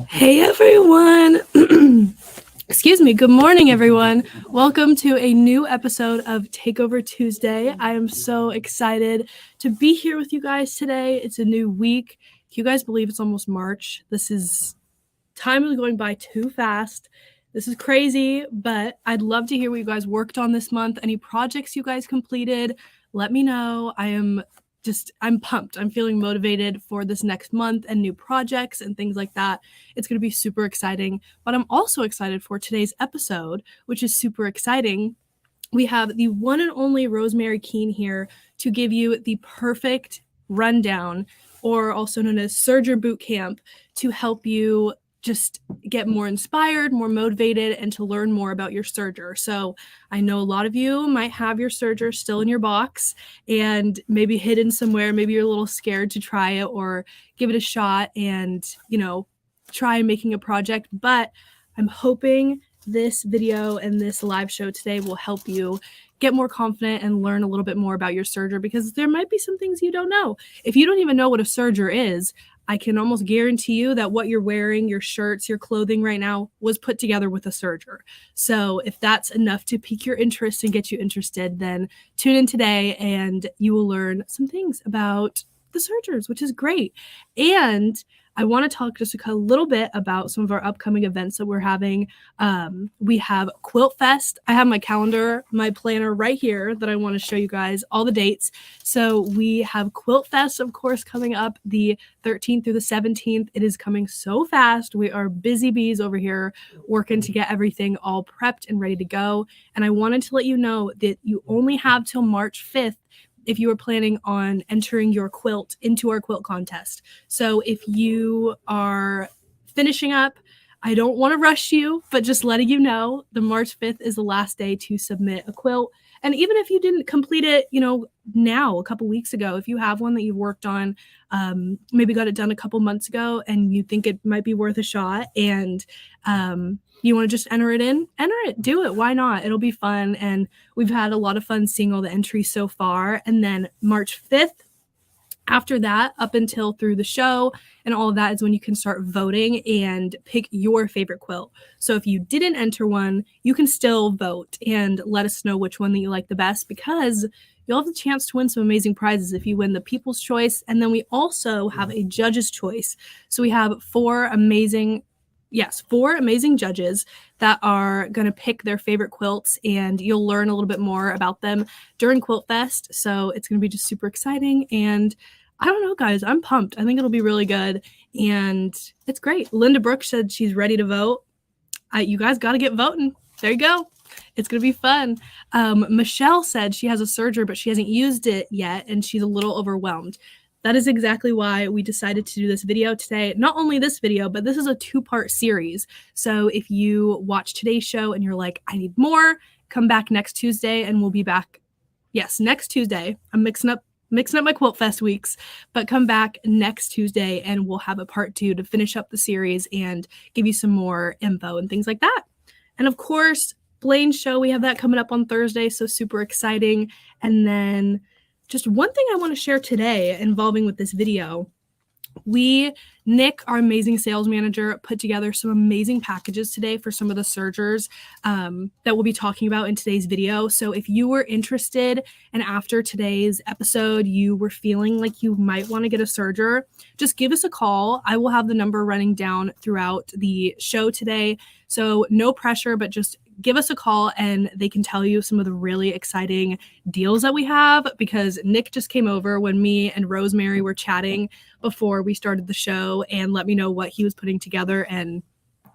Hey everyone. Excuse me. Good morning, everyone. Welcome to a new episode of Takeover Tuesday. I am so excited to be here with you guys today. It's a new week. Can you guys believe it's almost March? Time is going by too fast. This is crazy, but I'd love to hear what you guys worked on this month. Any projects you guys completed, let me know. I'm pumped. I'm feeling motivated for this next month and new projects and things like that. It's going to be super exciting, but I'm also excited for today's episode, which is super exciting. We have the one and only RoseMary Keene here to give you the perfect rundown, or also known as Serger boot camp, to help you just get more inspired, more motivated, and to learn more about your Serger. So I know a lot of you might have your Serger still in your box and maybe hidden somewhere. Maybe you're a little scared to try it or give it a shot and, try making a project. But I'm hoping this video and this live show today will help you get more confident and learn a little bit more about your Serger, because there might be some things you don't know. If you don't even know what a Serger is, I can almost guarantee you that what you're wearing, your shirts, your clothing right now was put together with a Serger. So if that's enough to pique your interest and get you interested, then tune in today and you will learn some things about the Sergers, which is great. And I want to talk just a little bit about some of our upcoming events that we're having. We have QUILT Fest. I have my calendar, my planner right here that I want to show you guys all the dates. So we have QUILT Fest, of course, coming up the 13th through the 17th. It is coming so fast. We are busy bees over here working to get everything all prepped and ready to go. And I wanted to let you know that you only have till March 5th if you are planning on entering your quilt into our quilt contest. So if you are finishing up, I don't want to rush you, but just letting you know, the March 5th is the last day to submit a quilt. And even if you didn't complete it, now, a couple weeks ago, if you have one that you've worked on, maybe got it done a couple months ago and you think it might be worth a shot, and you want to just enter it, do it. Why not? It'll be fun. And we've had a lot of fun seeing all the entries so far. And then March 5th, after that, up until through the show and all of that, is when you can start voting and pick your favorite quilt. So if you didn't enter one, you can still vote and let us know which one that you like the best, because you'll have the chance to win some amazing prizes if you win the People's Choice. And then we also have a Judge's Choice. So we have four amazing judges that are going to pick their favorite quilts, and you'll learn a little bit more about them during QUILT Fest. So it's going to be just super exciting. And I don't know, guys, I'm pumped. I think it'll be really good. And it's great. Linda Brooks said she's ready to vote. You guys got to get voting. There you go. It's going to be fun. Michelle said she has a Serger, but she hasn't used it yet, and she's a little overwhelmed. That is exactly why we decided to do this video today. Not only this video, but this is a 2-part series. So if you watch today's show and you're like, I need more, come back next Tuesday and we'll be back. Yes, next Tuesday. I'm mixing up my QUILT Fest weeks, but come back next Tuesday and we'll have a part 2 to finish up the series and give you some more info and things like that. And of course, Blaine's show, we have that coming up on Thursday, so super exciting. And then just one thing I want to share today involving with this video. Nick, our amazing sales manager, put together some amazing packages today for some of the Sergers that we'll be talking about in today's video. So if you were interested and after today's episode, you were feeling like you might want to get a Serger, just give us a call. I will have the number running down throughout the show today. So no pressure, but just give us a call and they can tell you some of the really exciting deals that we have, because Nick just came over when me and RoseMary were chatting before we started the show and let me know what he was putting together. And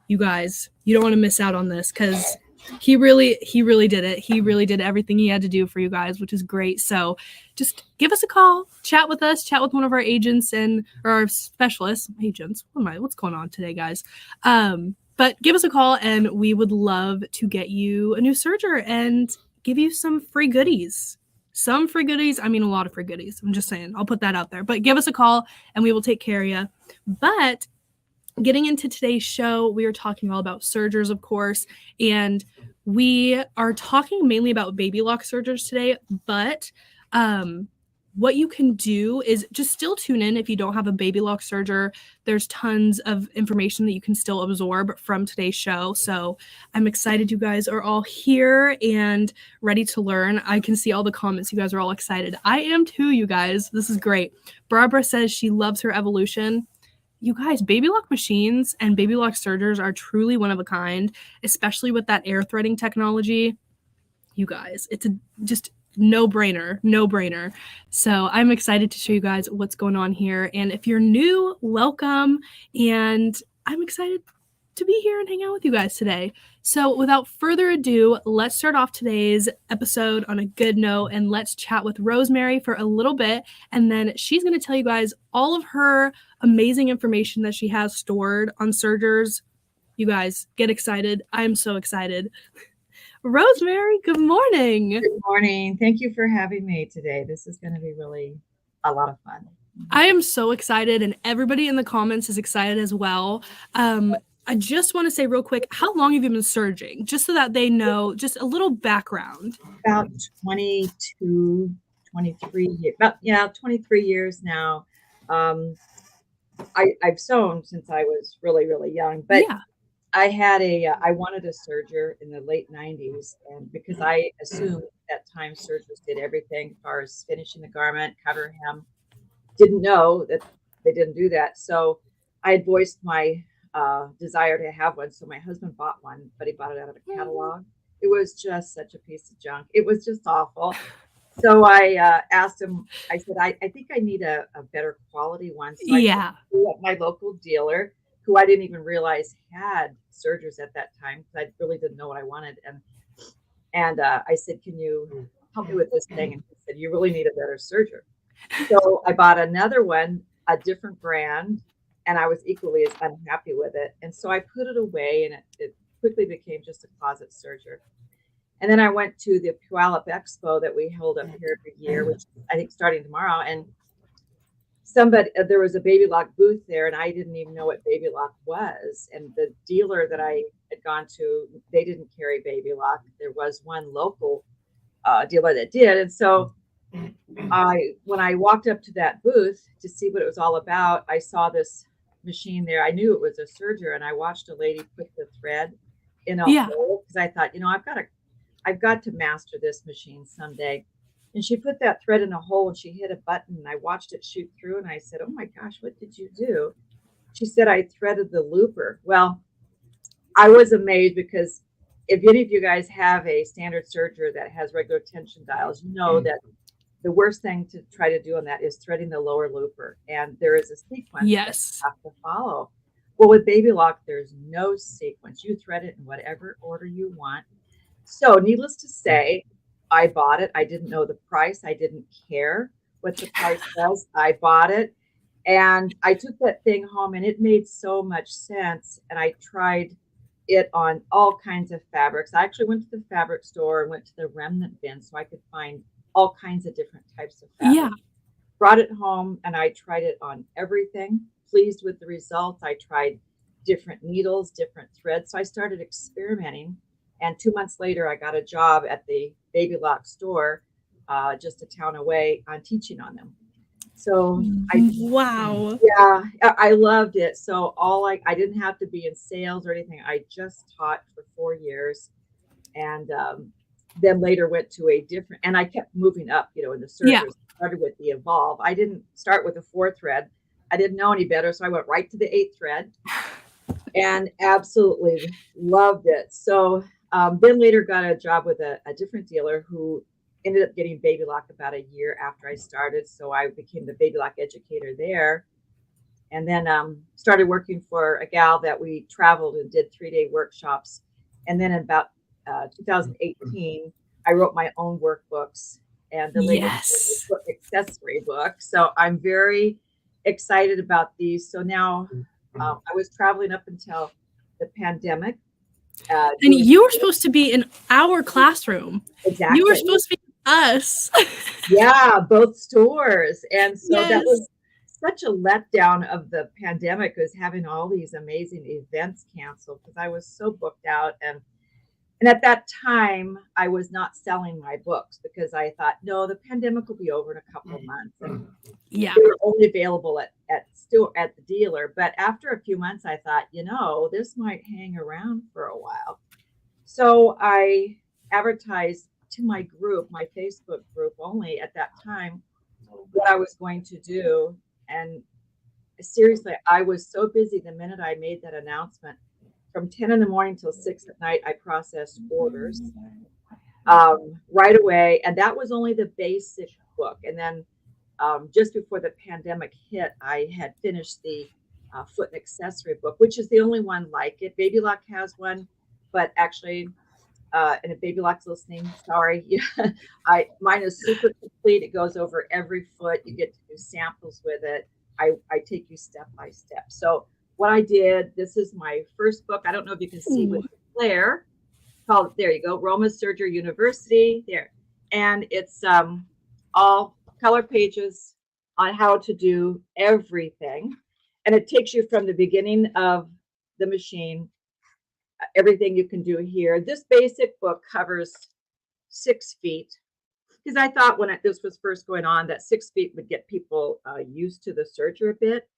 you guys, you don't want to miss out on this, because he really did it. He really did everything he had to do for you guys, which is great. So just give us a call, chat with us, chat with one of our agents or our specialists. Agents. What's going on today, guys? But give us a call and we would love to get you a new Serger and give you some free goodies. Some free goodies. I mean, a lot of free goodies. I'm just saying. I'll put that out there. But give us a call and we will take care of you. But getting into today's show, we are talking all about Sergers, of course. And we are talking mainly about baby lock Sergers today. But what you can do is just still tune in if you don't have a baby lock serger. There's tons of information that you can still absorb from today's show. So I'm excited you guys are all here and ready to learn. I can see all the comments. You guys are all excited. I am too, you guys. This is great. Barbara says she loves her evolution. You guys, baby lock machines and baby lock sergers are truly one of a kind, especially with that air threading technology. You guys, it's just no brainer. So I'm excited to show you guys what's going on here. And if you're new, welcome. And I'm excited to be here and hang out with you guys today. So without further ado, let's start off today's episode on a good note, and let's chat with RoseMary for a little bit. And then she's going to tell you guys all of her amazing information that she has stored on Sergers. You guys, get excited. I'm so excited. RoseMary, good morning. Good morning. Thank you for having me today. This is going to be really a lot of fun. I am so excited, and everybody in the comments is excited as well. I just want to say real quick, how long have you been serging? Just so that they know, just a little background. About 22, 23 years. 23 years now. I've sewn since I was really, really young, but yeah. I wanted a serger in the late 90s, and because I assumed at that time sergers did everything as far as finishing the garment, cover hem. Didn't know that they didn't do that. So I had voiced my desire to have one. So my husband bought one, but he bought it out of a catalog. It was just such a piece of junk. It was just awful. So I asked him, I said, I think I need a better quality one. So I called up my local dealer, who I didn't even realize had sergers at that time, because I really didn't know what I wanted. And I said, can you help me with this thing? And he said, you really need a better serger. So I bought another one, a different brand, and I was equally as unhappy with it. And so I put it away, and it quickly became just a closet serger. And then I went to the QUILT Expo that we hold up here every year, which I think starting tomorrow. And there was a baby lock booth there, and I didn't even know what baby lock was. And the dealer that I had gone to, they didn't carry baby lock. There was one local dealer that did. And so when I walked up to that booth to see what it was all about, I saw this machine there. I knew it was a serger, and I watched a lady put the thread in a hole, because I thought, I've got to master this machine someday. And she put that thread in a hole, and she hit a button, and I watched it shoot through, and I said, oh my gosh, what did you do? She said, I threaded the looper. Well, I was amazed, because if any of you guys have a standard serger that has regular tension dials, you know that the worst thing to try to do on that is threading the lower looper. And there is a sequence that you have to follow. Well, with baby lock, there's no sequence. You thread it in whatever order you want. So needless to say, I bought it. I didn't know the price. I didn't care what the price was. I bought it, and I took that thing home, and it made so much sense. And I tried it on all kinds of fabrics. I actually went to the fabric store and went to the remnant bin so I could find all kinds of different types of fabric. Yeah. Brought it home, and I tried it on everything. Pleased with the results. I tried different needles, different threads. So I started experimenting. And 2 months later, I got a job at the baby lock store, just a town away, on teaching on them. So I loved it. So I didn't have to be in sales or anything. I just taught for 4 years, and then later went to a different, and I kept moving up, in the sergers. Started with the Evolve. I didn't start with a 4 thread. I didn't know any better. So I went right to the 8 thread and absolutely loved it. So then later got a job with a different dealer who ended up getting baby lock about a year after I started. So I became the baby lock educator there. And then started working for a gal that we traveled and did 3-day workshops. And then in about 2018, I wrote my own workbooks, and the latest accessory book. So I'm very excited about these. So now I was traveling up until the pandemic. And you were supposed to be in our classroom. Exactly. You were supposed to be us. Yeah, both stores. And so that was such a letdown of the pandemic, was having all these amazing events canceled, because I was so booked out. And And at that time, I was not selling my books because I thought, no, the pandemic will be over in a couple of months. And yeah, they were only available at the dealer. But after a few months, I thought, this might hang around for a while. So I advertised to my group, my Facebook group only at that time, what I was going to do. And seriously, I was so busy the minute I made that announcement. From 10 in the morning till 6 at night, I processed orders right away. And that was only the basic book. And then just before the pandemic hit, I had finished the foot and accessory book, which is the only one like it. Baby Lock has one, but actually, and if Baby Lock's listening, sorry, mine is super complete. It goes over every foot. You get to do samples with it. I take you step by step. So what I did, this is my first book. I don't know if you can see with the flare. Called, there you go, Roma Serger University. There, and it's all color pages on how to do everything, and it takes you from the beginning of the machine, everything you can do here. This basic book covers 6 feet, because I thought when this was first going on that 6 feet would get people used to the serger a bit.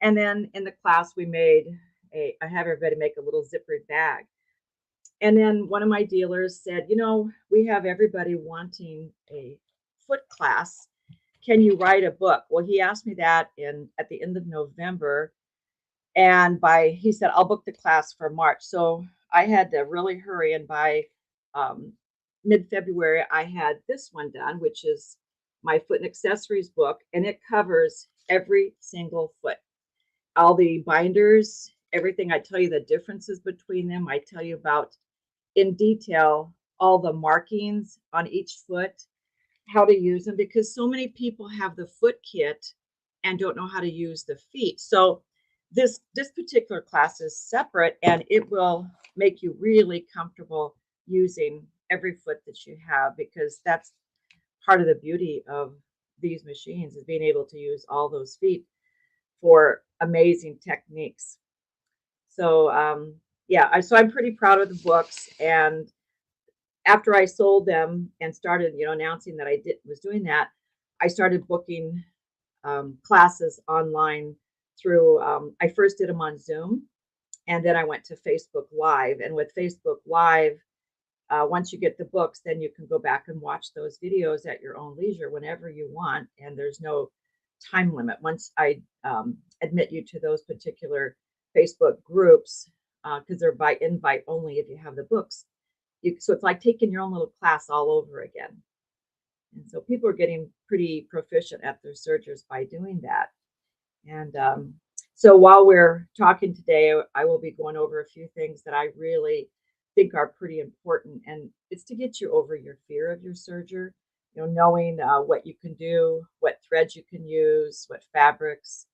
And then in the class we made I have everybody make a little zippered bag. And then one of my dealers said, we have everybody wanting a foot class. Can you write a book? Well, he asked me that at the end of November. And he said, I'll book the class for March. So I had to really hurry. And by mid-February, I had this one done, which is my foot and accessories book. And it covers every single foot, all the binders, everything. I tell you the differences between them. I tell you about in detail all the markings on each foot, how to use them, because so many people have the foot kit and don't know how to use the feet. So this particular class is separate, and it will make you really comfortable using every foot that you have, because that's part of the beauty of these machines, is being able to use all those feet for amazing techniques. So so I'm pretty proud of the books. And after I sold them and started, announcing that I was doing that, I started booking classes online through. I first did them on Zoom, and then I went to Facebook Live. And with Facebook Live, once you get the books, then you can go back and watch those videos at your own leisure whenever you want, and there's no time limit. Once I admit you to those particular Facebook groups, because they're by invite only if you have the books. So it's like taking your own little class all over again. And so people are getting pretty proficient at their sergers by doing that. And so while we're talking today, I will be going over a few things that I really think are pretty important. And it's to get you over your fear of your serger, knowing what you can do, what threads you can use, what fabrics.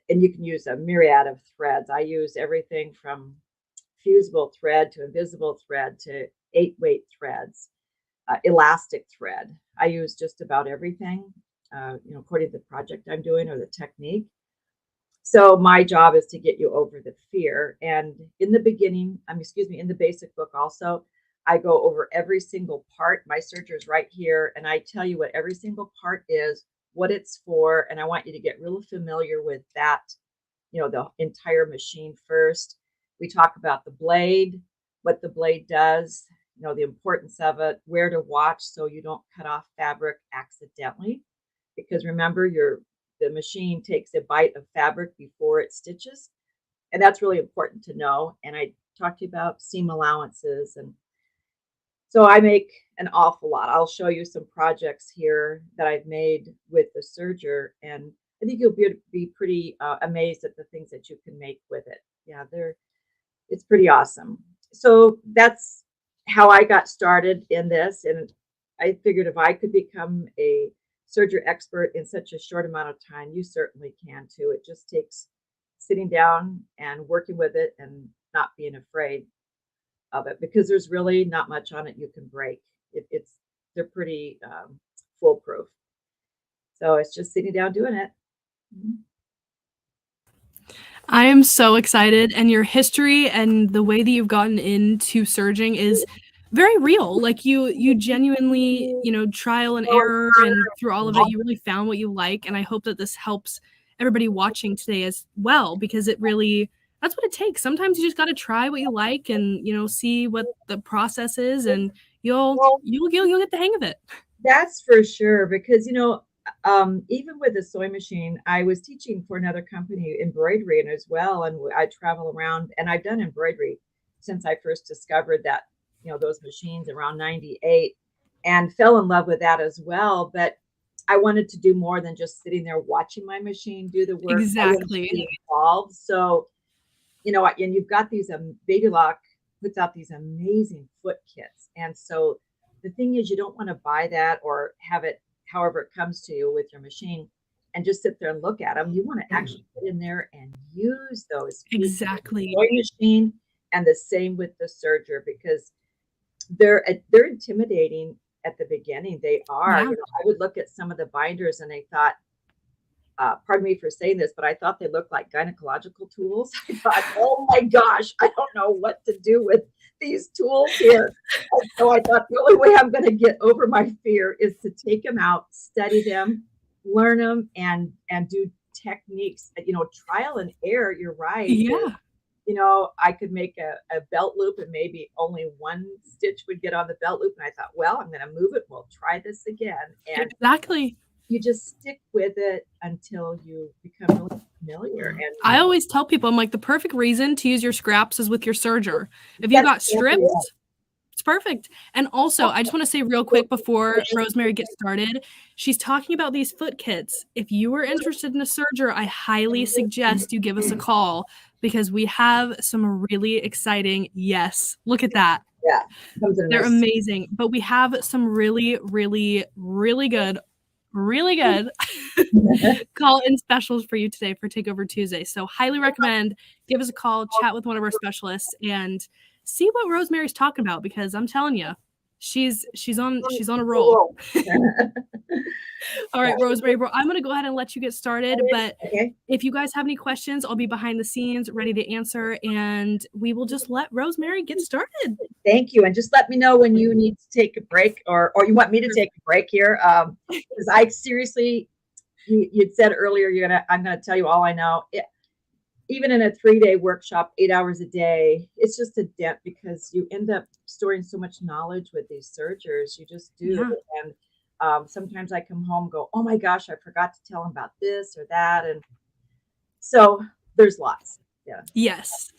And you can use a myriad of threads. I use everything from fusible thread to invisible thread to 8-weight threads, elastic thread. I use just about everything, according to the project I'm doing or the technique. So my job is to get you over the fear. And in the beginning, in the basic book also, I go over every single part. My serger is right here, and I tell you what every single part is, what it's for, and I want you to get real familiar with that, the entire machine first. We talk about the blade, what the blade does, the importance of it, where to watch so you don't cut off fabric accidentally. Because remember, the machine takes a bite of fabric before it stitches. And that's really important to know. And I talked to you about seam allowances. And so I make an awful lot. I'll show you some projects here that I've made with the serger. And I think you'll be pretty amazed at the things that you can make with it. Yeah, it's pretty awesome. So that's how I got started in this. And I figured if I could become a serger expert in such a short amount of time, you certainly can too. It just takes sitting down and working with it and not being afraid of it, because there's really not much on it you can break. They're pretty foolproof. So it's just sitting down doing it. I am so excited, and your history and the way that you've gotten into serging is very real. Like you genuinely, trial and error, and through all of it, you really found what you like. And I hope that this helps everybody watching today as well, because it really that's what it takes. Sometimes you just got to try what you like, and see what the process is, and you'll get the hang of it. That's for sure, because even with the sewing machine, I was teaching for another company embroidery and as well, and I travel around, and I've done embroidery since I first discovered that those machines around 98, and fell in love with that as well. But I wanted to do more than just sitting there watching my machine do the work. I wanted to Exactly. be involved. So and you've got these Baby Lock puts out these amazing foot kits, and so the thing is, you don't want to buy that or have it however it comes to you with your machine and just sit there and look at them. You want to actually get in there and use those features of the Exactly. sewing machine, and the same with the serger, because they're intimidating at the beginning. They are. Yeah. I would look at some of the binders and I thought, pardon me for saying this, but I thought they looked like gynecological tools. I thought, oh my gosh, I don't know what to do with these tools here. And so I thought the only way I'm going to get over my fear is to take them out, study them, learn them, and do techniques. Trial and error. You're right. Yeah. I could make a belt loop and maybe only one stitch would get on the belt loop. And I thought, well, I'm going to move it. We'll try this again. And Exactly. you just stick with it until you become really familiar. And I always tell people, I'm like, the perfect reason to use your scraps is with your serger. If you got strips, it's perfect. And also, I just want to say real quick before RoseMary gets started, she's talking about these foot kits. If you are interested in a serger, I highly suggest you give us a call, because we have some really exciting, yes, look at that. Yeah, they're amazing. But we have some really, really, really good call-in specials for you today for Takeover Tuesday. So highly recommend, give us a call, chat with one of our specialists, and see what RoseMary's talking about, because I'm telling you, she's on a roll. All right, RoseMary, bro, I'm going to go ahead and let you get started. But if you guys have any questions, I'll be behind the scenes ready to answer, and we will just let RoseMary get started. Thank you. And just let me know when you need to take a break, or you want me to take a break here. Because I seriously, you'd said earlier, I'm going to tell you all I know. Even in a 3-day workshop, 8 hours a day, it's just a dent, because you end up storing so much knowledge with these sergers. You just do. Yeah. And sometimes I come home and go, oh my gosh, I forgot to tell them about this or that. And so there's lots. Yeah. Yes.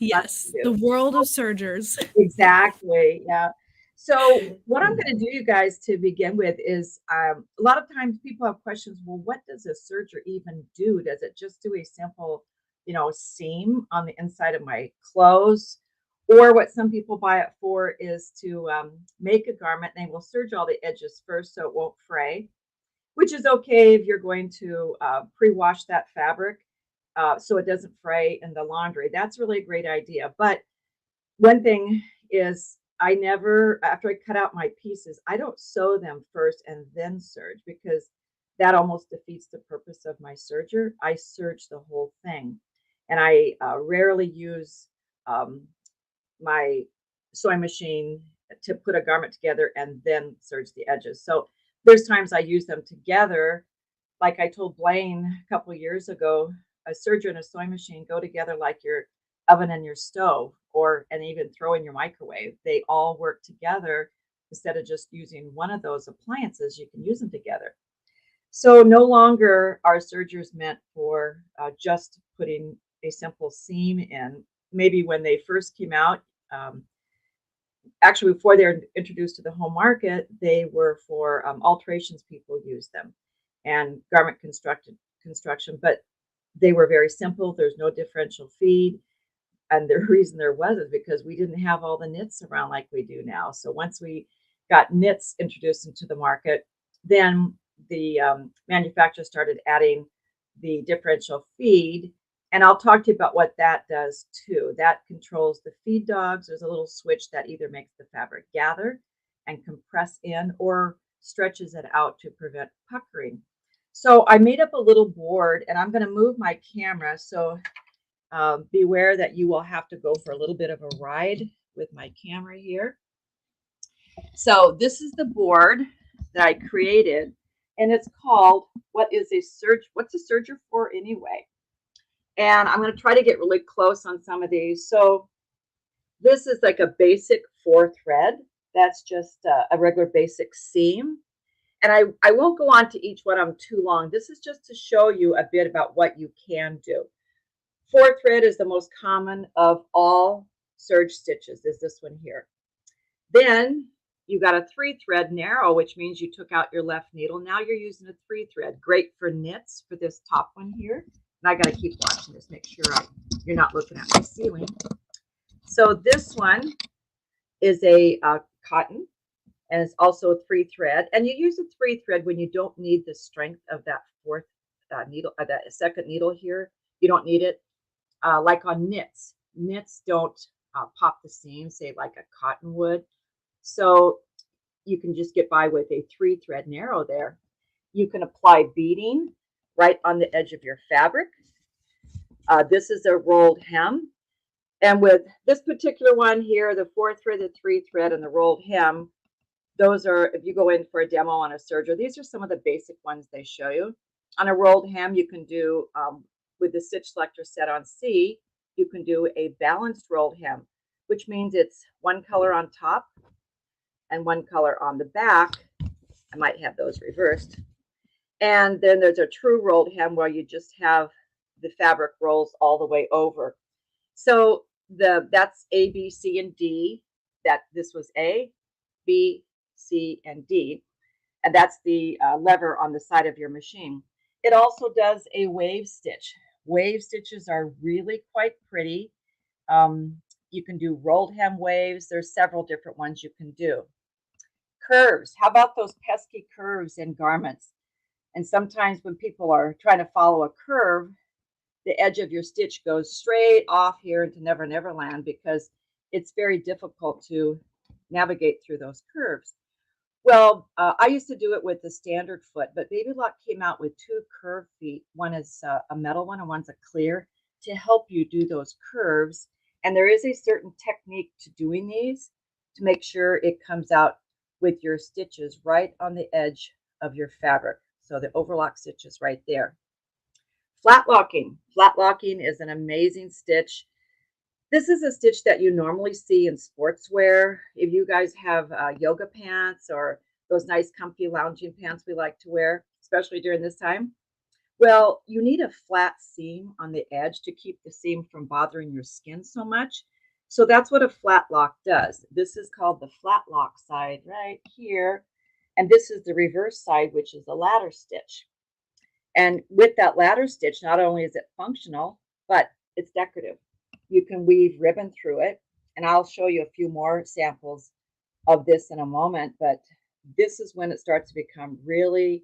The world of sergers. Exactly. Yeah. So what I'm going to do, you guys, to begin with is a lot of times people have questions. Well, what does a serger even do? Does it just do a simple, seam on the inside of my clothes? Or what some people buy it for is to make a garment. They will serge all the edges first so it won't fray, which is okay if you're going to pre-wash that fabric so it doesn't fray in the laundry. That's really a great idea. But one thing is, I never, after I cut out my pieces, I don't sew them first and then serge, because that almost defeats the purpose of my serger. I serge the whole thing. And I rarely use my sewing machine to put a garment together and then serge the edges. So there's times I use them together. Like I told Blaine a couple of years ago, a serger and a sewing machine go together like your oven and your stove, and even throw in your microwave. They all work together. Instead of just using one of those appliances, you can use them together. So no longer are sergers meant for just putting a simple seam in. Maybe when they first came out, actually before they're introduced to the home market, they were for alterations. People use them, and garment construction, but they were very simple. There's no differential feed. And the reason there was is because we didn't have all the knits around like we do now. So once we got knits introduced into the market, then the manufacturers started adding the differential feed. And I'll talk to you about what that does too. That controls the feed dogs. There's a little switch that either makes the fabric gather and compress in, or stretches it out to prevent puckering. So I made up a little board, and I'm going to move my camera. So beware that you will have to go for a little bit of a ride with my camera here. So this is the board that I created, and it's called what's a serger for anyway? And I'm going to try to get really close on some of these. So this is like a basic 4-thread. That's just a regular basic seam. And I won't go on to each one. I'm too long. This is just to show you a bit about what you can do. 4-thread is the most common of all serge stitches, is this one here. Then you got a 3-thread narrow, which means you took out your left needle. Now you're using a 3-thread. Great for knits for this top one here. And I got to keep watching this, make sure you're not looking at my sewing. So this one is a cotton, and it's also a 3-thread. And you use a 3-thread when you don't need the strength of that 4th needle, that 2nd needle here. You don't need it. Like on knits. Knits don't pop the seam, say like a cotton would. So you can just get by with a 3-thread narrow there. You can apply beading right on the edge of your fabric. This is a rolled hem. And with this particular one here, the 4-thread, the 3-thread, and the rolled hem, those are, if you go in for a demo on a serger, these are some of the basic ones they show you. On a rolled hem, you can do, with the stitch selector set on C, you can do a balanced rolled hem, which means it's one color on top and one color on the back. I might have those reversed. And then there's a true rolled hem where you just have the fabric rolls all the way over. So that's A, B, C, and D. That this was A, B, C, and D. And that's the lever on the side of your machine. It also does a wave stitch. Wave stitches are really quite pretty. You can do rolled hem waves. There's several different ones you can do. Curves. How about those pesky curves in garments? And sometimes when people are trying to follow a curve, the edge of your stitch goes straight off here into Never Never Land because it's very difficult to navigate through those curves. Well, I used to do it with the standard foot, but Baby Lock came out with 2 curved feet. One is a metal one and one's a clear to help you do those curves. And there is a certain technique to doing these to make sure it comes out with your stitches right on the edge of your fabric. So the overlock stitch is right there. Flat locking. Flat locking is an amazing stitch. This is a stitch that you normally see in sportswear. If you guys have yoga pants or those nice comfy lounging pants we like to wear, especially during this time, well, you need a flat seam on the edge to keep the seam from bothering your skin so much. So that's what a flat lock does. This is called the flat lock side right here. And this is the reverse side, which is a ladder stitch. And with that ladder stitch, not only is it functional, but it's decorative. You can weave ribbon through it. And I'll show you a few more samples of this in a moment. But this is when it starts to become really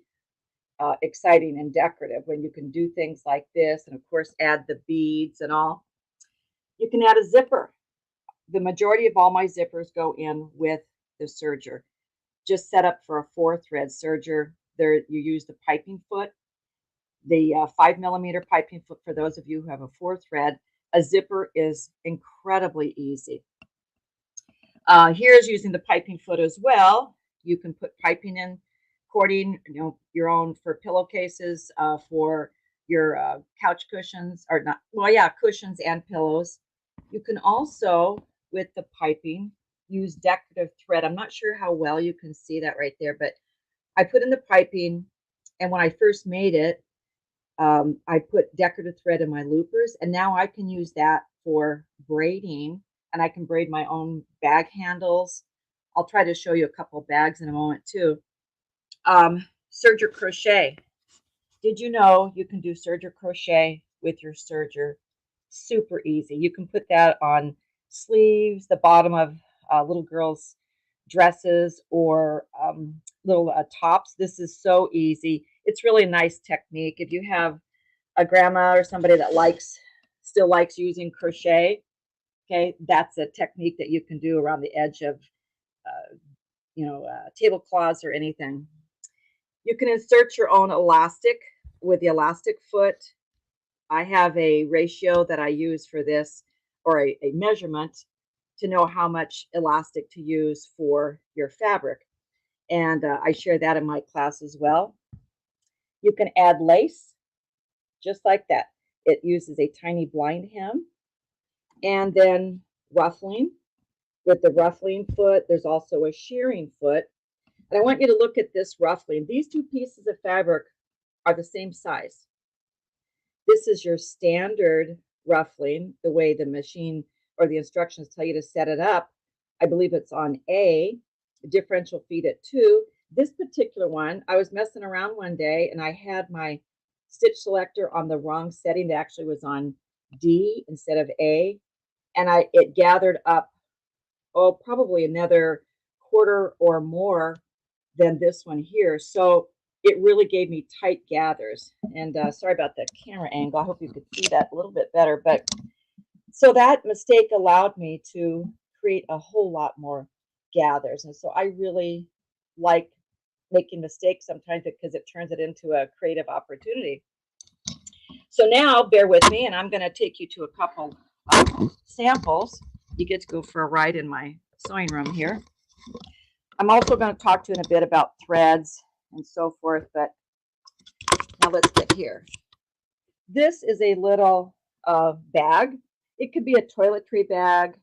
exciting and decorative, when you can do things like this. And of course, add the beads and all. You can add a zipper. The majority of all my zippers go in with the serger. Just set up for a 4-thread serger. There you use the piping foot, the 5mm piping foot for those of you who have a 4-thread. A zipper is incredibly easy. Here's using the piping foot as well. You can put piping in, cording, your own for pillowcases, for your couch cushions, or not, well, yeah, cushions and pillows. You can also, with the piping, use decorative thread. I'm not sure how well you can see that right there, but I put in the piping, and when I first made it, I put decorative thread in my loopers, and now I can use that for braiding, and I can braid my own bag handles. I'll try to show you a couple of bags in a moment too. Serger crochet. Did you know you can do serger crochet with your serger? Super easy. You can put that on sleeves, the bottom of little girls' dresses, or little tops. This is so easy. It's really a nice technique. If you have a grandma or somebody that still likes using crochet, okay, that's a technique that you can do around the edge of tablecloths or anything. You can insert your own elastic with the elastic foot. I have a ratio that I use for this, or a measurement to know how much elastic to use for your fabric. And I share that in my class as well. You can add lace just like that. It uses a tiny blind hem, and then ruffling. With the ruffling foot, there's also a shearing foot. And I want you to look at this ruffling. These two pieces of fabric are the same size. This is your standard ruffling, the way the machine or the instructions tell you to set it up. I believe it's on A, differential feet at 2. This particular one, I was messing around one day and I had my stitch selector on the wrong setting. It actually was on D instead of A. And it gathered up, probably another quarter or more than this one here. So it really gave me tight gathers. And sorry about the camera angle. I hope you could see that a little bit better. But so that mistake allowed me to create a whole lot more gathers. And so I really like making mistakes sometimes because it turns it into a creative opportunity. So now bear with me, and I'm going to take you to a couple samples. You get to go for a ride in my sewing room here. I'm also going to talk to you in a bit about threads and so forth, but now let's get here. This is a little bag. It could be a toiletry bag.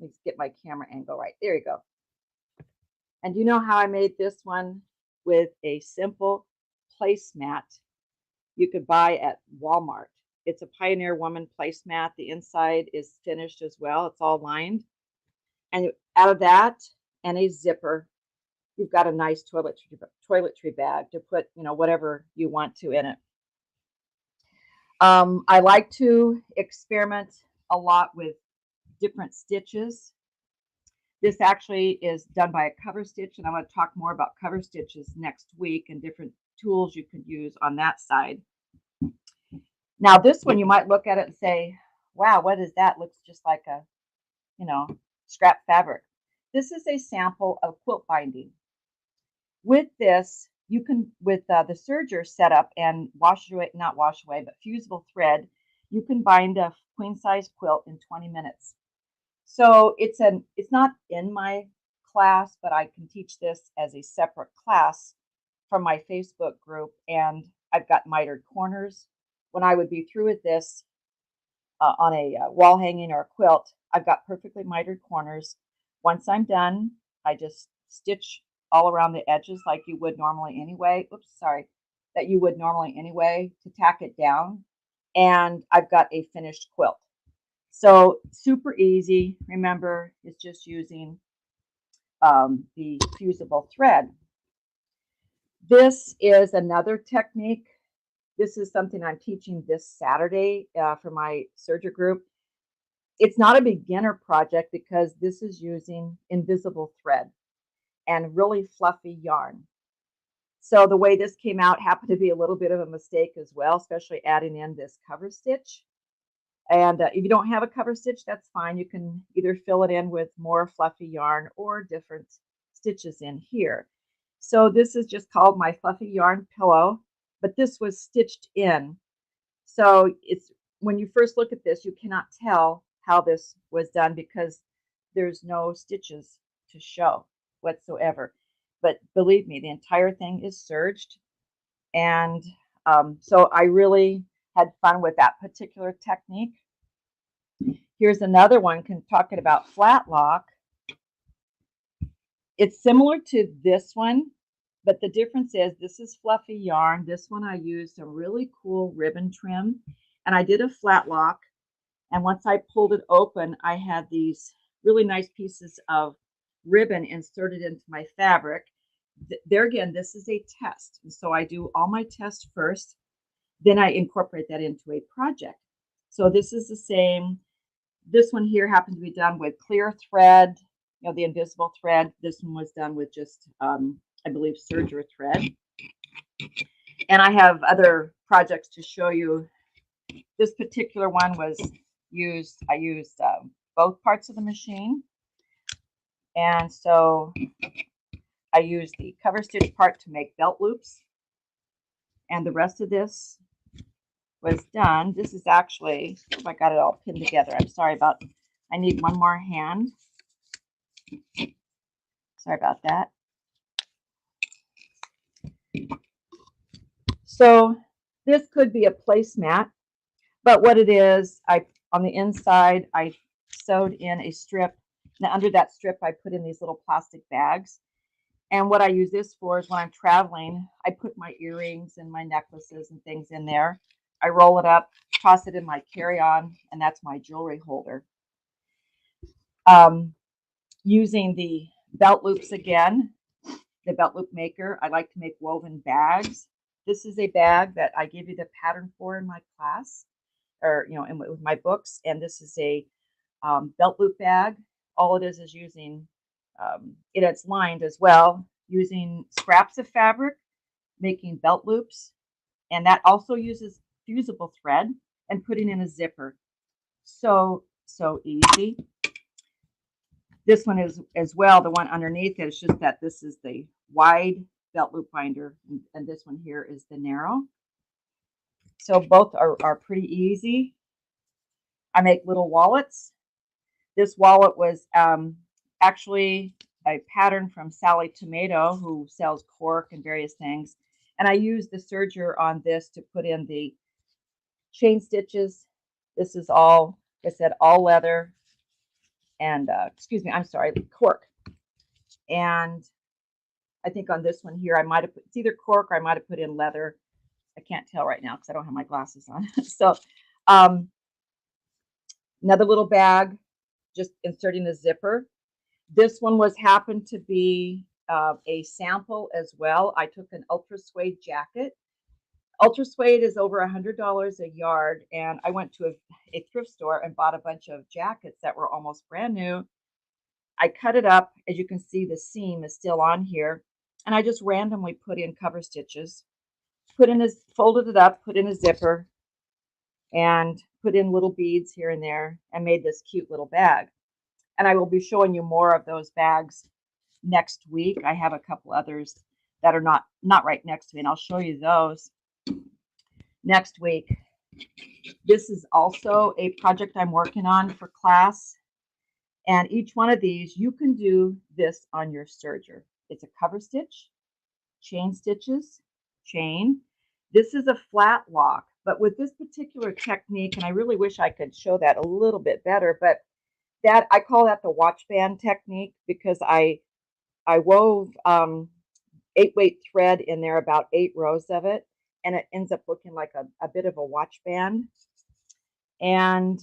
Let's get my camera angle right. There you go. And you know how I made this one? With a simple placemat you could buy at Walmart. It's a Pioneer Woman placemat. The inside is finished as well. It's all lined. And out of that and a zipper, you've got a nice toiletry bag to put, whatever you want to in it. I like to experiment a lot with different stitches. This actually is done by a cover stitch, and I'm going to talk more about cover stitches next week and different tools you could use on that side. Now, this one, you might look at it and say, wow, what is that? Looks just like a, scrap fabric. This is a sample of quilt binding. With this, you can, with the Serger setup and not wash away, but fusible thread, you can bind a queen size quilt in 20 minutes. So it's not in my class, but I can teach this as a separate class from my Facebook group. And I've got mitered corners. When I would be through with this on a wall hanging or a quilt, I've got perfectly mitered corners. Once I'm done, I just stitch all around the edges like you would normally anyway. That you would normally anyway to tack it down. And I've got a finished quilt. So super easy. Remember, it's just using the fusible thread. This is another technique. This is something I'm teaching this Saturday for my Serger group. It's not a beginner project because this is using invisible thread and really fluffy yarn. So the way this came out happened to be a little bit of a mistake as well, especially adding in this cover stitch. And if you don't have a cover stitch, that's fine. You can either fill it in with more fluffy yarn or different stitches in here. So this is just called my fluffy yarn pillow, but this was stitched in. So it's when you first look at this, you cannot tell how this was done because there's no stitches to show whatsoever. But believe me, the entire thing is serged. And so I really had fun with that particular technique. Here's another one talking about flat lock. It's similar to this one, but the difference is this is fluffy yarn. This one I used some really cool ribbon trim, and I did a flat lock. And once I pulled it open, I had these really nice pieces of ribbon inserted into my fabric. There again, this is a test. And so I do all my tests first. Then I incorporate that into a project. So this is the same. This one here happened to be done with clear thread, the invisible thread. This one was done with just, I believe, Serger thread. And I have other projects to show you. This particular one was I used both parts of the machine. And so I used the cover stitch part to make belt loops. And the rest of this was done. This is actually, I got it all pinned together. I'm sorry about, I need one more hand. Sorry about that. So this could be a placemat, but what it is, on the inside, I sewed in a strip. Now under that strip, I put in these little plastic bags. And what I use this for is when I'm traveling, I put my earrings and my necklaces and things in there. I roll it up, toss it in my carry-on, and that's my jewelry holder. Using the belt loops again, the belt loop maker, I like to make woven bags. This is a bag that I give you the pattern for in my class, or with my books. And this is a belt loop bag. All it is using it's lined as well, using scraps of fabric, making belt loops, and that also uses fusible thread and putting in a zipper. So easy. This one is as well. The one underneath it is just that this is the wide belt loop binder, and this one here is the narrow. So both are pretty easy. I make little wallets. This wallet was actually a pattern from Sally Tomato, who sells cork and various things. And I used the serger on this to put in the chain stitches. This is all, like I said, all leather. And cork. And I think on this one here, I might have put, it's either cork or I might have put in leather. I can't tell right now because I don't have my glasses on. So another little bag, just inserting the zipper. This one happened to be a sample as well. I took an ultra suede jacket. Ultra suede is over $100 a yard, and I went to a thrift store and bought a bunch of jackets that were almost brand new. I cut it up. As you can see, the seam is still on here, and I just randomly put in cover stitches, folded it up, put in a zipper, and put in little beads here and there, and made this cute little bag. And I will be showing you more of those bags next week. I have a couple others that are not right next to me, and I'll show you those next week. This is also a project I'm working on for class. And each one of these, you can do this on your serger. It's a cover stitch, chain stitches, chain. This is a flat lock, but with this particular technique, and I really wish I could show that a little bit better, but that I call that the watch band technique, because I wove 8-weight thread in there, about 8 rows of it, and it ends up looking like a bit of a watch band. And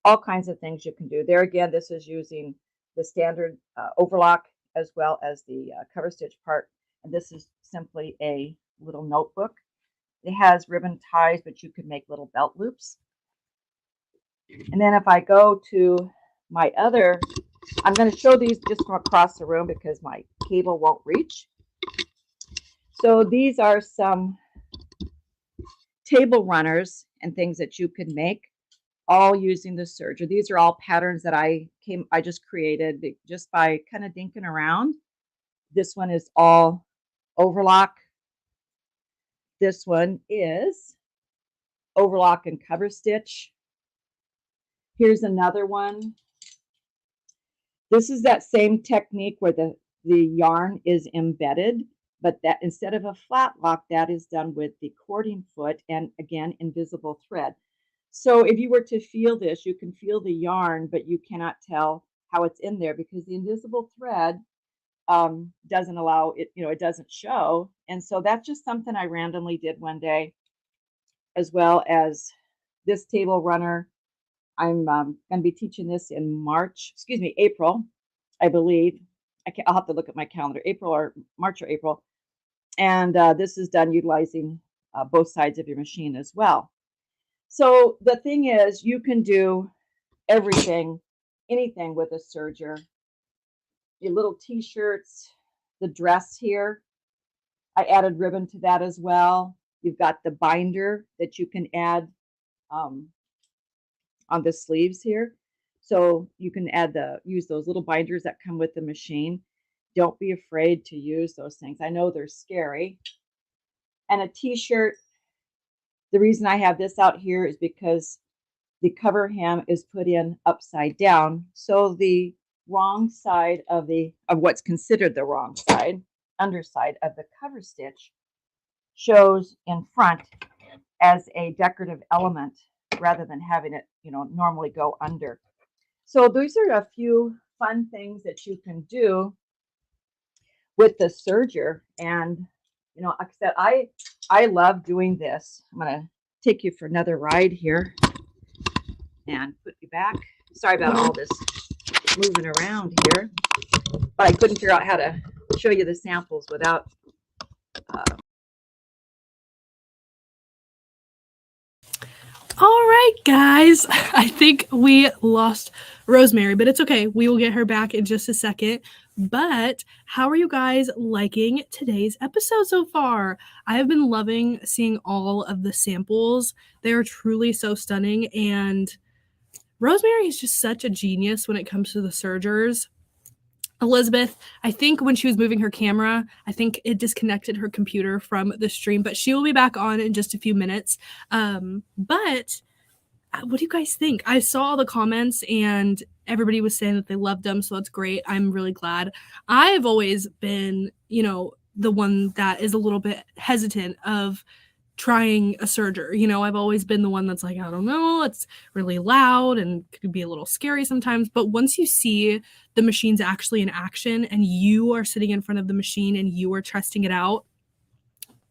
all kinds of things you can do there. Again, this is using the standard overlock as well as the cover stitch part. And this is simply a little notebook. It has ribbon ties, but you could make little belt loops. And then if I go to my other, I'm going to show these just from across the room because my cable won't reach. So these are some table runners and things that you can make, all using the serger. These are all patterns that I just created just by kind of dinking around. This one is all overlock. This one is overlock and cover stitch. Here's another one. This is that same technique where the yarn is embedded, but that instead of a flat lock, that is done with the cording foot and again, invisible thread. So if you were to feel this, you can feel the yarn, but you cannot tell how it's in there because the invisible thread doesn't allow it, it doesn't show. And so that's just something I randomly did one day, as well as this table runner. I'm going to be teaching this in April, I believe. I'll have to look at my calendar, March or April. And this is done utilizing both sides of your machine as well. So the thing is, you can do anything with a serger. Your little t-shirts, the dress here, I added ribbon to that as well. You've got the binder that you can add on the sleeves here. So you can use those little binders that come with the machine. Don't be afraid to use those things. I know they're scary. And a t-shirt, The reason I have this out here is because the cover hem is put in upside down. So the wrong side of what's considered the wrong side, underside of the cover stitch, shows in front as a decorative element rather than having it, normally go under. So these are a few fun things that you can do with the serger. And, like I said, I love doing this. I'm going to take you for another ride here and put you back. Sorry about all this moving around here, but I couldn't figure out how to show you the samples without All right, guys, I think we lost Rosemary, but it's okay. We will get her back in just a second. But how are you guys liking today's episode so far? I have been loving seeing all of the samples. They are truly so stunning. And Rosemary is just such a genius when it comes to the sergers. Elizabeth, I think when she was moving her camera, I think it disconnected her computer from the stream, but she will be back on in just a few minutes. But what do you guys think? I saw all the comments and everybody was saying that they loved them, so that's great. I'm really glad. I've always been, the one that is a little bit hesitant of trying a serger. I've always been the one that's like, I don't know, it's really loud and could be a little scary sometimes. But once you see the machines actually in action and you are sitting in front of the machine and you are testing it out,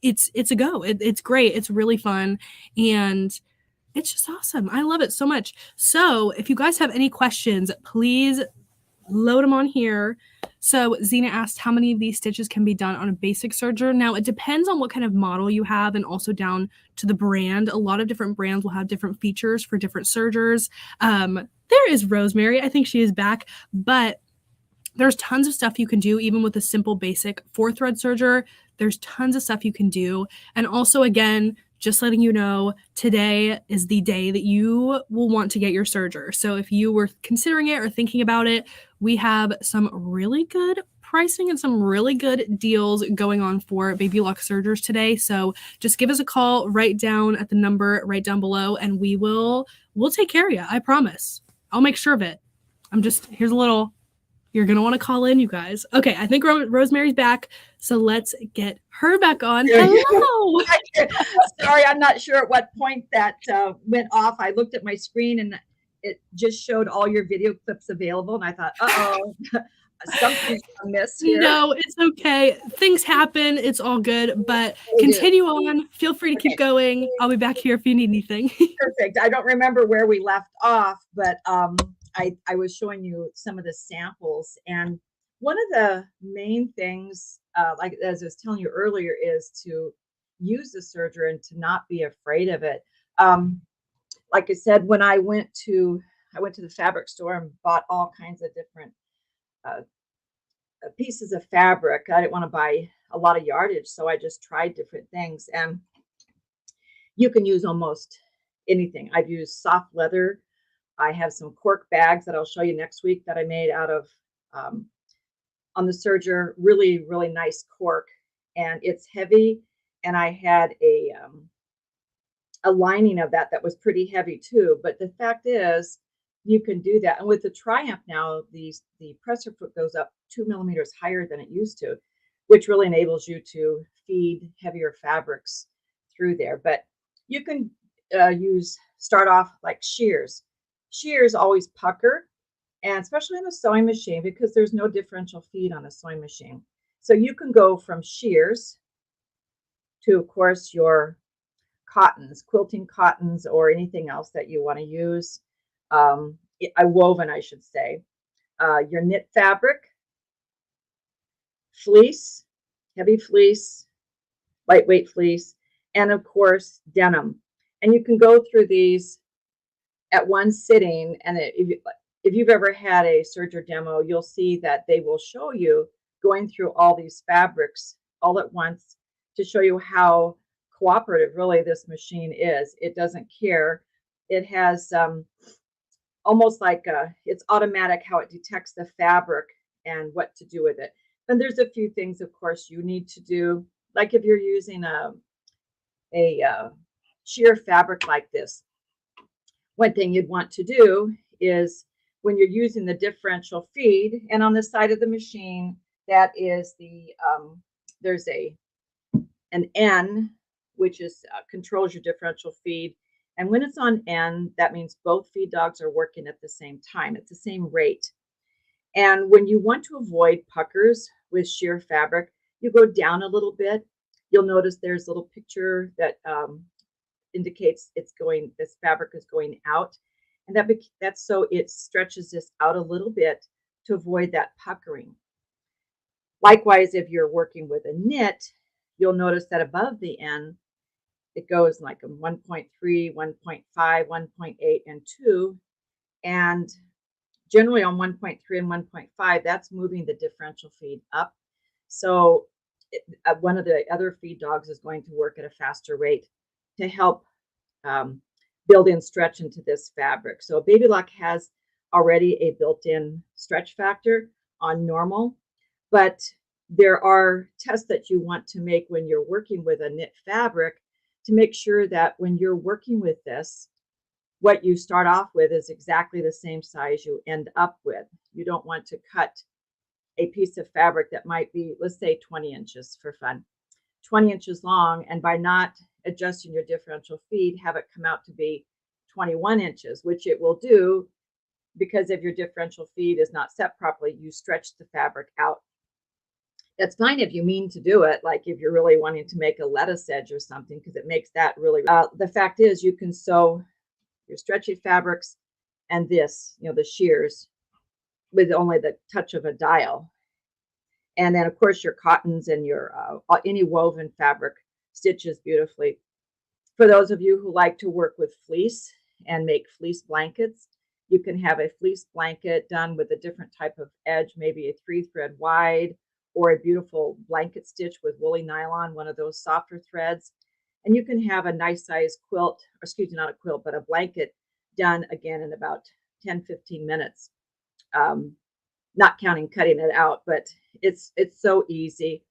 it's a go. It's great. It's really fun. And it's just awesome. I love it so much. So if you guys have any questions, please load them on here. So Zena asked how many of these stitches can be done on a basic serger. Now it depends on what kind of model you have and also down to the brand. A lot of different brands will have different features for different sergers. There is Rosemary. I think she is back, but there's tons of stuff you can do even with a simple basic 4-thread serger. There's tons of stuff you can do. And also, again, just letting you know, today is the day that you will want to get your serger. So if you were considering it or thinking about it, we have some really good pricing and some really good deals going on for Baby Lock sergers today. So just give us a call right down at the number right down below and we'll take care of you. I promise. I'll make sure of it. Here's a little, you're going to want to call in, you guys. Okay, I think Rosemary's back, so let's get her back on. Hello! Sorry, I'm not sure at what point that went off. I looked at my screen and it just showed all your video clips available, and I thought, uh-oh, something's amiss here. No, it's okay. Things happen. It's all good, but continue on. Feel free to keep going. I'll be back here if you need anything. Perfect. I don't remember where we left off, but I was showing you some of the samples, and one of the main things, like as I was telling you earlier, is to use the serger and to not be afraid of it. Like I said, when I went to the fabric store and bought all kinds of different pieces of fabric. I didn't want to buy a lot of yardage, so I just tried different things, and you can use almost anything. I've used soft leather. I have some cork bags that I'll show you next week that I made out of on the serger, really, really nice cork, and it's heavy. And I had a lining of that was pretty heavy too. But the fact is, you can do that. And with the Triumph now, the presser foot goes up 2 millimeters higher than it used to, which really enables you to feed heavier fabrics through there. But you can start off like shears. Shears always pucker, and especially on a sewing machine, because there's no differential feed on a sewing machine. So you can go from shears to, of course, your cottons, quilting cottons, or anything else that you want to use. Woven, I should say. Your knit fabric, fleece, heavy fleece, lightweight fleece, and of course, denim. And you can go through these at one sitting, and if you've ever had a serger demo, you'll see that they will show you going through all these fabrics all at once to show you how cooperative really this machine is. It doesn't care. It has almost like it's automatic how it detects the fabric and what to do with it. And there's a few things, of course, you need to do, like if you're using a sheer fabric like this, one thing you'd want to do is when you're using the differential feed, and on the side of the machine, that is there's an N, which is controls your differential feed. And when it's on N, that means both feed dogs are working at the same time, at the same rate. And when you want to avoid puckers with sheer fabric, you go down a little bit. You'll notice there's a little picture that indicates this fabric is going out. And that's so it stretches this out a little bit to avoid that puckering. Likewise, if you're working with a knit, you'll notice that above the N, it goes like a 1.3, 1.5, 1.8, and 2. And generally on 1.3 and 1.5, that's moving the differential feed up. So one of the other feed dogs is going to work at a faster rate to help build in stretch into this fabric. So Baby Lock has already a built-in stretch factor on normal, but there are tests that you want to make when you're working with a knit fabric to make sure that when you're working with this, what you start off with is exactly the same size you end up with. You don't want to cut a piece of fabric that might be, let's say 20 inches for fun, 20 inches long, and by not adjusting your differential feed, have it come out to be 21 inches, which it will do because if your differential feed is not set properly, you stretch the fabric out. That's fine if you mean to do it, like if you're really wanting to make a lettuce edge or something, because it makes that really, the fact is you can sew your stretchy fabrics and this, the shears with only the touch of a dial. And then of course your cottons and your, any woven fabric stitches beautifully. For those of you who like to work with fleece and make fleece blankets, you can have a fleece blanket done with a different type of edge, maybe a 3-thread wide, or a beautiful blanket stitch with woolly nylon, one of those softer threads. And you can have a nice size quilt, or excuse me, not a quilt, but a blanket done again in about 10, 15 minutes. Not counting cutting it out, but it's so easy.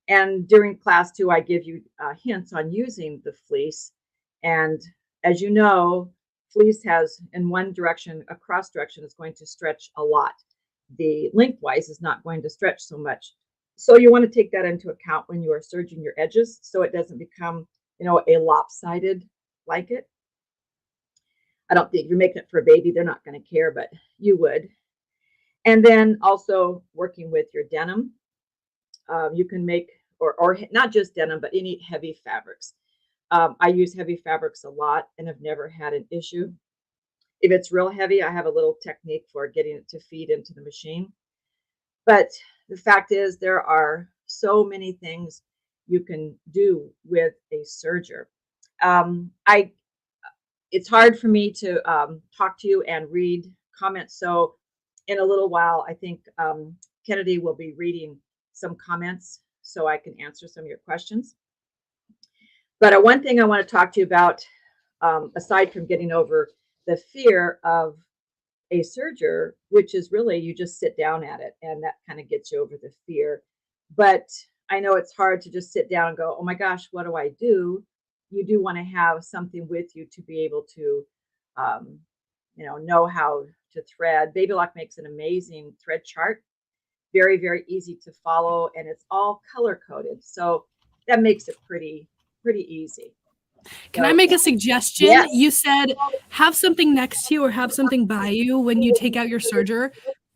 And during class 2, I give you hints on using the fleece. And as you know, fleece has in one direction, a cross direction is going to stretch a lot. The lengthwise is not going to stretch so much. So you want to take that into account when you are serging your edges so it doesn't become, a lopsided blanket. I don't think if you're making it for a baby, they're not going to care, but you would. And then also working with your denim, you can make, or not just denim, but any heavy fabrics. I use heavy fabrics a lot and have never had an issue. If it's real heavy, I have a little technique for getting it to feed into the machine. But the fact is there are so many things you can do with a serger. It's hard for me to talk to you and read comments. So in a little while, I think Kennedy will be reading some comments so I can answer some of your questions. But one thing I want to talk to you about, aside from getting over the fear of a serger, which is really you just sit down at it and that kind of gets you over the fear. But I know it's hard to just sit down and go, oh my gosh, what do I do? You do want to have something with you to be able to, know how to thread. Baby Lock makes an amazing thread chart, very, very easy to follow, and it's all color coded. So that makes it pretty easy. Can I make a suggestion? Yes. You said have something next to you or have something by you when you take out your serger.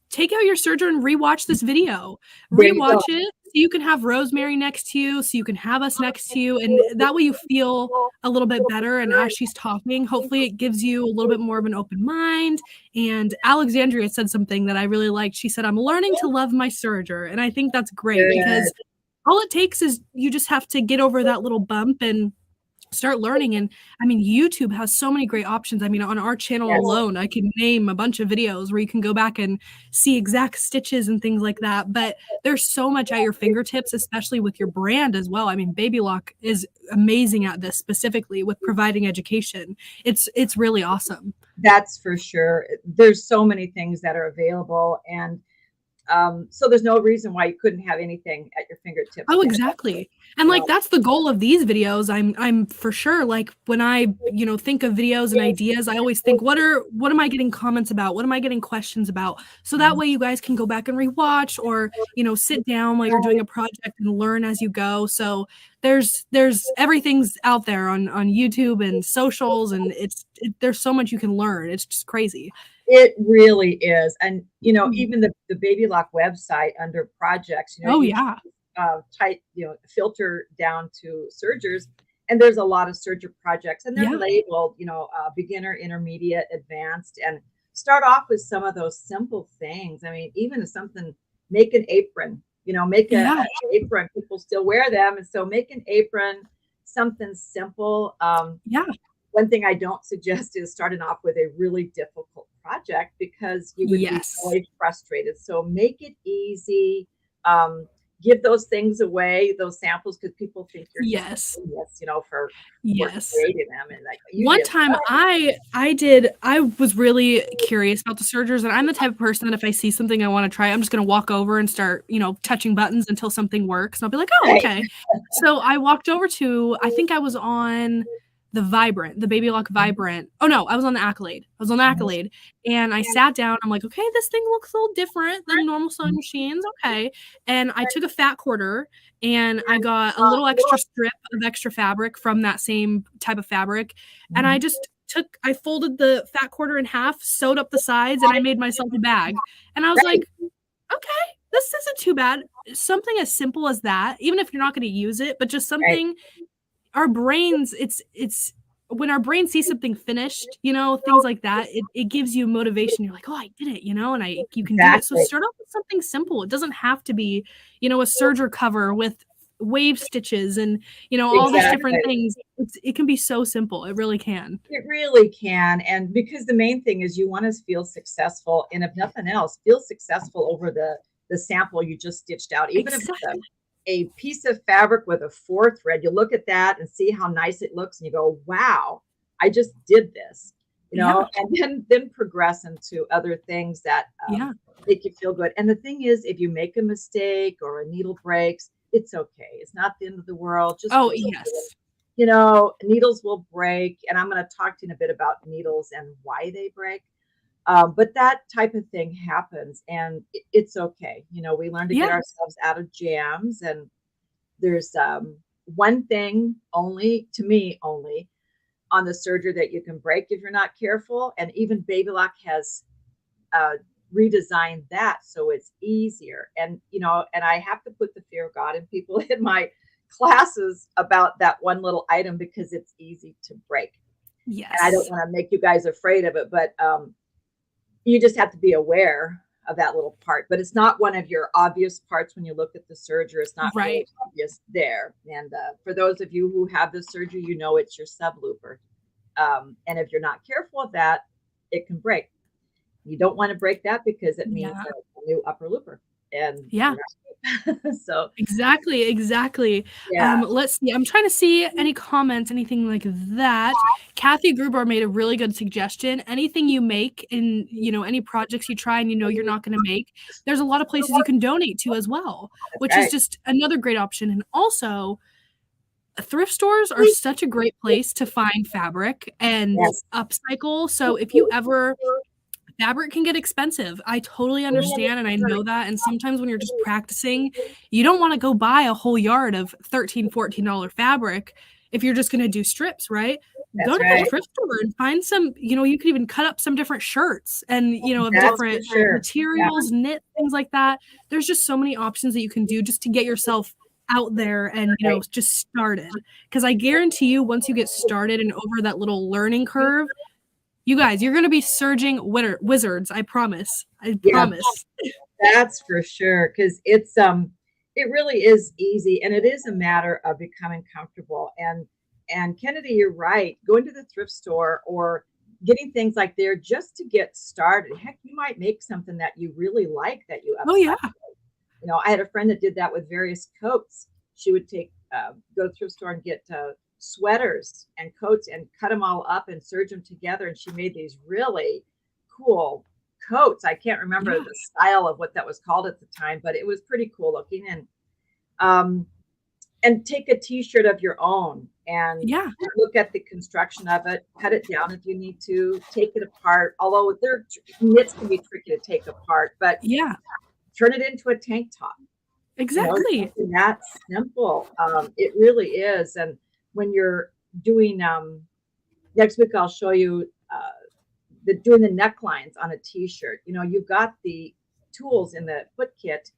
Take out your serger and rewatch this video. Rewatch it so you can have RoseMary next to you, so you can have us next to you, and that way you feel a little bit better. And as she's talking, hopefully it gives you a little bit more of an open mind. And Alexandria said something that I really liked. She said, I'm learning to love my serger. And I think that's great because all it takes is you just have to get over that little bump and start learning. And I mean, YouTube has so many great options. I mean, on our channel alone, I can name a bunch of videos where you can go back and see exact stitches and things like that. But there's so much at your fingertips, especially with your brand as well. I mean, Baby Lock is amazing at this, specifically with providing education. It's really awesome. That's for sure. There's so many things that are available. And So there's no reason why you couldn't have anything at your fingertips. Oh, exactly. And like that's the goal of these videos. I'm for sure, like when I, think of videos and ideas, I always think what am I getting comments about? What am I getting questions about? So that way you guys can go back and rewatch or, sit down while you're doing a project and learn as you go. So there's everything's out there on YouTube and socials, and there's so much you can learn. It's just crazy. It really is. And, even the Baby Lock website under projects, type, filter down to Sergers, and there's a lot of Serger projects, and they're labeled, beginner, intermediate, advanced, and start off with some of those simple things. I mean, even something, make an apron, make an apron. People still wear them. And so make an apron, something simple. One thing I don't suggest is starting off with a really difficult project because you would be really frustrated. So make it easy. Give those things away, those samples, because people think you're for creating them. And like one time I was really curious about the Sergers, and I'm the type of person that if I see something I want to try, I'm just going to walk over and start, touching buttons until something works. And I'll be like, oh, okay. So I walked over to, I think I was on the Baby Lock Vibrant. Oh no, I was on the Accolade. And I sat down. I'm like, okay, this thing looks a little different than normal sewing machines. Okay. And I took a fat quarter and I got a little extra strip of extra fabric from that same type of fabric. And I just I folded the fat quarter in half, sewed up the sides, and I made myself a bag. And I was like, okay, this isn't too bad. Something as simple as that, even if you're not going to use it, but just something our brains, it's when our brain sees something finished, things like that, it gives you motivation. You're like, oh, I did it, and you can do it. So start off with something simple. It doesn't have to be, a Serger cover with wave stitches and, all these different things. It can be so simple. It really can. It really can. And because the main thing is you want to feel successful. And if nothing else, feel successful over the sample you just stitched out. Even if it's a piece of fabric with a 4 thread, you look at that and see how nice it looks and you go, wow, I just did this, and then progress into other things that make you feel good. And the thing is, if you make a mistake or a needle breaks, it's okay. It's not the end of the world. Just needles will break. And I'm going to talk to you in a bit about needles and why they break. But that type of thing happens and it's okay. We learn to get ourselves out of jams, and there's one thing only on the Serger that you can break if you're not careful. And even Baby Lock has redesigned that so it's easier. And, and I have to put the fear of God in people in my classes about that one little item because it's easy to break. Yes. And I don't want to make you guys afraid of it, but you just have to be aware of that little part, but it's not one of your obvious parts when you look at the Serger. It's not really obvious there. And for those of you who have the Serger, it's your sub looper. And if you're not careful with that, it can break. You don't want to break that because it means a new upper looper. And so exactly. Let's see. I'm trying to see any comments, anything like that. Kathy Gruber made a really good suggestion. Anything you make in, any projects you try and you're not going to make, there's a lot of places you can donate to as well, which is just another great option. And also thrift stores are such a great place to find fabric and upcycle. So if you ever fabric can get expensive. I totally understand, and I know that. And sometimes when you're just practicing, you don't want to go buy a whole yard of $13, $14 fabric if you're just going to do strips, right? Go to the thrift store and find some, you could even cut up some different shirts and, of different materials, knit, things like that. There's just so many options that you can do just to get yourself out there and, just started. Because I guarantee you, once you get started and over that little learning curve, you guys, you're going to be serging wizards. I promise. That's for sure. Because it really is easy. And it is a matter of becoming comfortable. And Kennedy, you're right. Going to the thrift store or getting things like there just to get started. Heck, you might make something that you really like that you upcycle. I had a friend that did that with various coats. She would go to the thrift store and get sweaters and coats and cut them all up and serge them together. And she made these really cool coats. I can't remember the style of what that was called at the time, but it was pretty cool looking. And take a t-shirt of your own and look at the construction of it, cut it down if you need to, take it apart. Although knits can be tricky to take apart, but turn it into a tank top. Exactly. That simple. It really is. And when you're doing, next week I'll show you doing the necklines on a t-shirt. You've got the tools in the foot kit,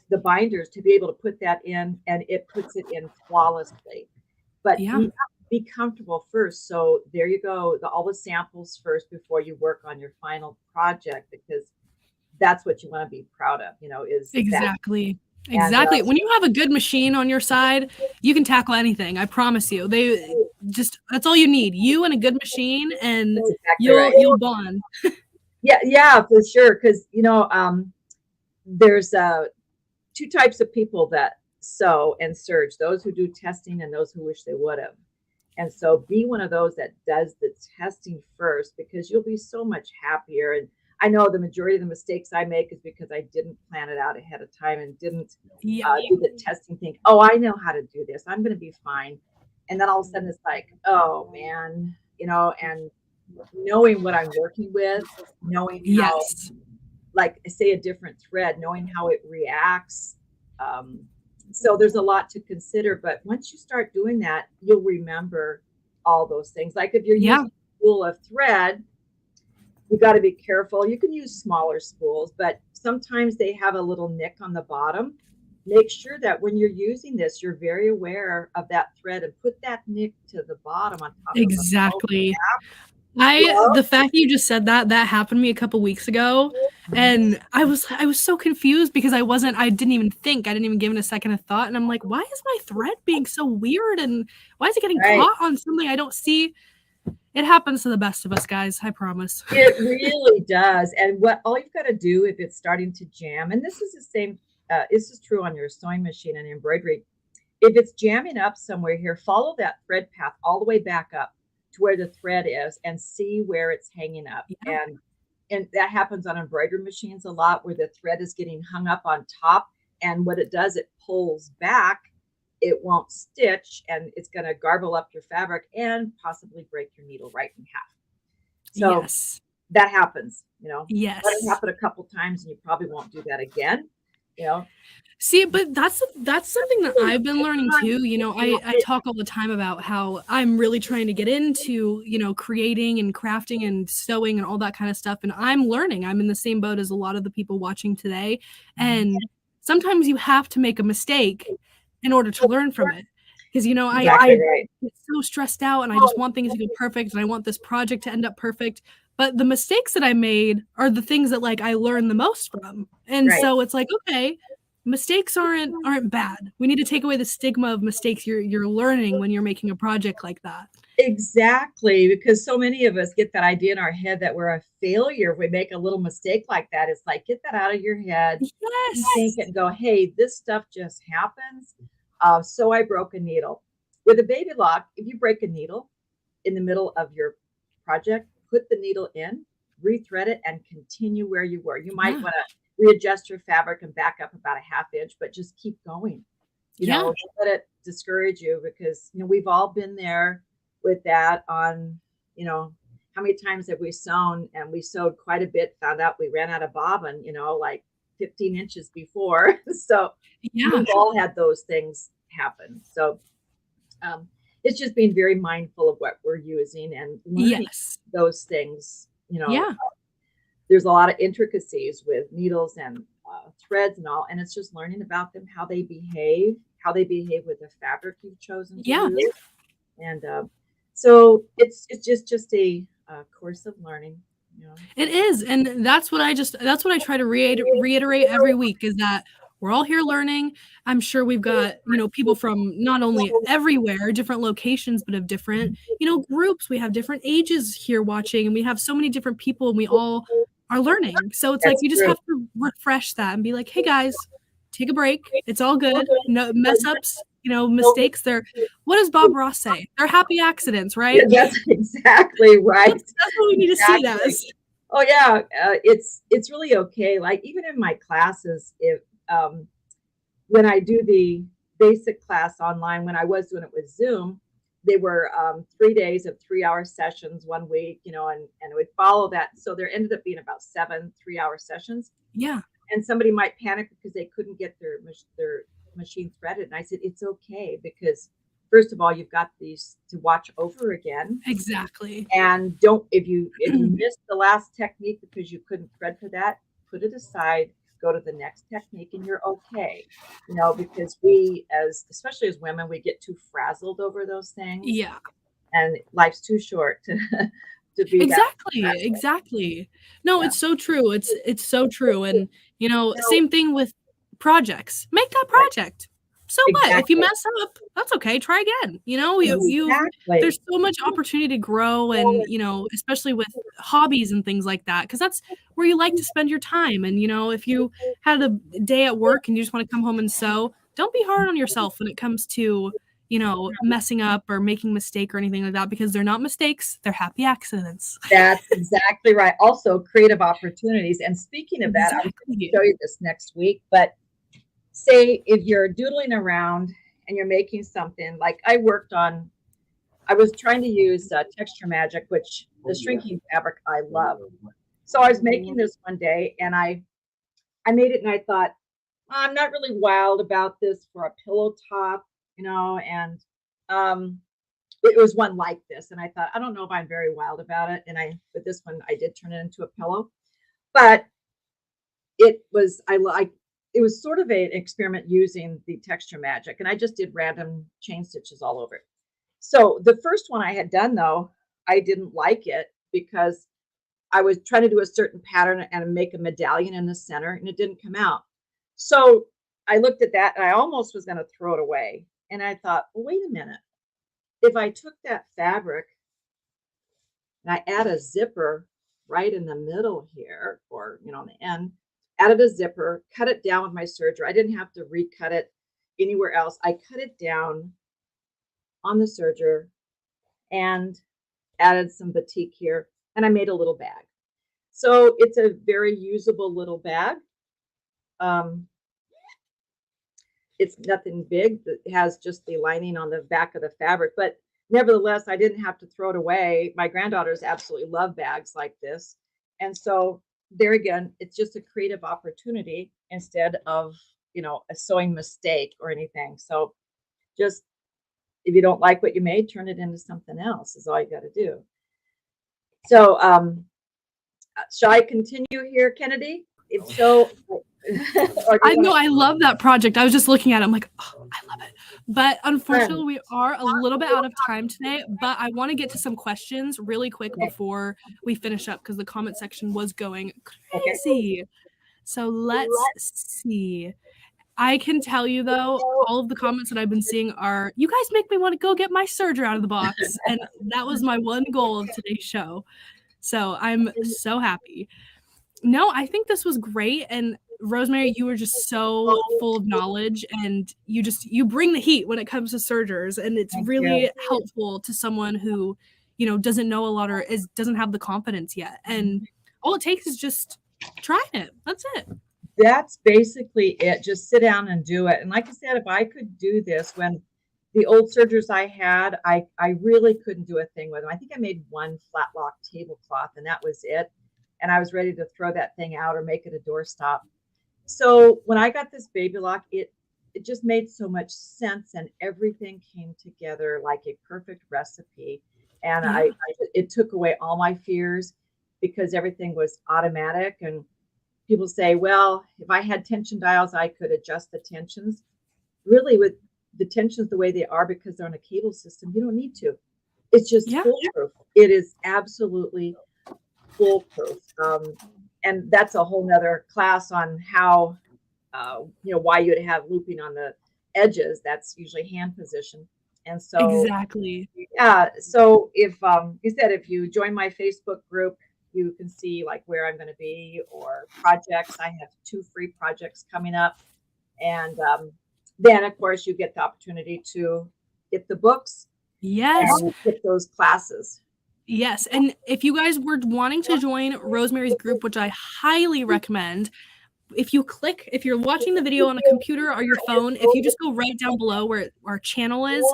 the binders, to be able to put that in, and it puts it in flawlessly. But you have to be comfortable first. So there you go, all the samples first before you work on your final project, because that's what you want to be proud of, is exactly. Exactly. When you have a good machine on your side, you can tackle anything. I promise you. That's all you need. You and a good machine, and you'll bond. Yeah, for sure. Because there's two types of people that sew and serge: those who do testing and those who wish they would have. And so be one of those that does the testing first, because you'll be so much happier. And I know the majority of the mistakes I make is because I didn't plan it out ahead of time and didn't do the testing, think, oh, I know how to do this, I'm going to be fine. And then all of a sudden it's like, oh man, and knowing what I'm working with, knowing how, like say a different thread, knowing how it reacts. So there's a lot to consider, but once you start doing that, you'll remember all those things. Like if you're using a spool of thread, you got to be careful. You can use smaller spools, but sometimes they have a little nick on the bottom. Make sure that when you're using this, you're very aware of that thread and put that nick to the bottom on top. Exactly. The fact that you just said that happened to me a couple weeks ago, and I was so confused because I didn't even give it a second of thought, and I'm like, why is my thread being so weird, and why is it getting caught on something I don't see? It happens to the best of us, guys. I promise. It really does. And all you've got to do if it's starting to jam, and this is the same, this is true on your sewing machine and embroidery. If it's jamming up somewhere here, follow that thread path all the way back up to where the thread is and see where it's hanging up. And that happens on embroidery machines a lot, where the thread is getting hung up on top. And what it does, it pulls back. It won't stitch, and it's going to garble up your fabric and possibly break your needle right in half. So that happens, Let it happen a couple times, and you probably won't do that again, See, but that's something that I've been learning too. I talk all the time about how I'm really trying to get into, creating and crafting and sewing and all that kind of stuff. And I'm learning. I'm in the same boat as a lot of the people watching today. And sometimes you have to make a mistake in order to learn from it. Because, I get so stressed out, and I just want things to go perfect, and I want this project to end up perfect. But the mistakes that I made are the things that I learn the most from. And so it's like, okay, mistakes aren't bad. We need to take away the stigma of mistakes. You're learning when you're making a project like that. Exactly, because so many of us get that idea in our head that we're a failure if we make a little mistake like that. It's like, get that out of your head. Think it and go, hey, this stuff just happens. So I broke a needle. With a baby lock, if you break a needle in the middle of your project, put the needle in, rethread it, and continue where you were. You might want to readjust your fabric and back up about a half inch, but just keep going. Don't let it discourage you, because we've all been there with that on, how many times have we sewn, and we sewed quite a bit, found out we ran out of bobbin, like 15 inches before. So we've all had those things happen. So it's just being very mindful of what we're using and learning those things. There's a lot of intricacies with needles and threads and all, and it's just learning about them, how they behave with the fabric you've chosen to use. And so it's just a course of learning. It is, and that's what I try to reiterate every week, is that we're all here learning. I'm sure we've got people from not only everywhere, different locations, but of different groups. We have different ages here watching, and we have so many different people, and we all are learning. So it's like you just have to refresh that and be like, hey guys, take a break. It's all good. No mess ups. Mistakes. What does Bob Ross say? They're happy accidents, right? That's exactly right. That's what we need to see it as. Oh yeah, it's really okay. Like even in my classes, if when I do the basic class online, when I was doing it with Zoom, they were 3 days of 3-hour sessions one week, and it would follow that. So there ended up being about 7 3-hour sessions. Yeah. And somebody might panic because they couldn't get their machine threaded. And I said, it's okay, because first of all, you've got these to watch over again. Exactly. And don't, if you missed the last technique because you couldn't thread for that, put it aside, go to the next technique, and you're okay. Because we, especially as women, we get too frazzled over those things, Yeah. and life's too short to be Exactly. No, Yeah. it's so true. It's so true. And same thing with projects. Make that project. So what? If you Exactly. mess up, that's okay. Try again. Exactly. There's so much opportunity to grow, and especially with hobbies and things like that, because that's where you like to spend your time. And if you had a day at work and you just want to come home and sew, don't be hard on yourself when it comes to messing up or making a mistake or anything like that, because they're not mistakes, they're happy accidents. That's exactly right. Also, creative opportunities. And speaking of that, I'm going to show you this next week. But say if you're doodling around and you're making something, like I was trying to use Texture Magic, which the shrinking fabric I love. So I was making this one day, and I made it, and I thought, I'm not really wild about this for a pillow top, and it was one like this, and I thought, I don't know if I'm very wild about it. But this one, I did turn it into a pillow, but it was, it was sort of an experiment using the Texture Magic, and I just did random chain stitches all over it. So the first one I had done, though, I didn't like it because I was trying to do a certain pattern and make a medallion in the center, and it didn't come out. So I looked at that, and I almost was going to throw it away. And I thought, well, wait a minute. If I took that fabric and I add a zipper right in the middle here, or on the end, added a zipper, cut it down with my serger. I didn't have to recut it anywhere else. I cut it down on the serger and added some batik here, and I made a little bag. So it's a very usable little bag. It's nothing big. It has just the lining on the back of the fabric, but nevertheless, I didn't have to throw it away. My granddaughters absolutely love bags like this. And so there again, it's just a creative opportunity instead of, a sewing mistake or anything. So just, if you don't like what you made, turn it into something else is all you got to do. So shall I continue here, Kennedy? If so, I know, I love that project. I was just looking at it. I'm like, oh, I love it. But unfortunately, we are a little bit out of time today. But I want to get to some questions really quick before we finish up, because the comment section was going crazy. Okay. So let's see. I can tell you, though, all of the comments that I've been seeing are, you guys make me want to go get my serger out of the box. And that was my one goal of today's show. So I'm so happy. No, I think this was great. And RoseMary, you were just so full of knowledge, and you bring the heat when it comes to sergers, and it's really helpful to someone who, doesn't know a lot or doesn't have the confidence yet. And all it takes is just trying it. That's it. That's basically it. Just sit down and do it. And like I said, if I could do this, when the old sergers I had, I really couldn't do a thing with them. I think I made one flat lock tablecloth, and that was it. And I was ready to throw that thing out or make it a doorstop. So when I got this baby lock, it just made so much sense, and everything came together like a perfect recipe. And it took away all my fears because everything was automatic. And people say, well, if I had tension dials, I could adjust the tensions. Really, with the tensions the way they are, because they're on a cable system, you don't need to. It's just foolproof. It is absolutely foolproof. And that's a whole nother class on how, why you'd have looping on the edges. That's usually hand position. And so exactly. Yeah. So if you said, if you join my Facebook group, you can see like where I'm going to be or projects. I have 2 free projects coming up. And then of course you get the opportunity to get the books. Yes. And get those classes. Yes. And if you guys were wanting to join Rosemary's group, which I highly recommend, if you're watching the video on a computer or your phone, if you just go right down below where our channel is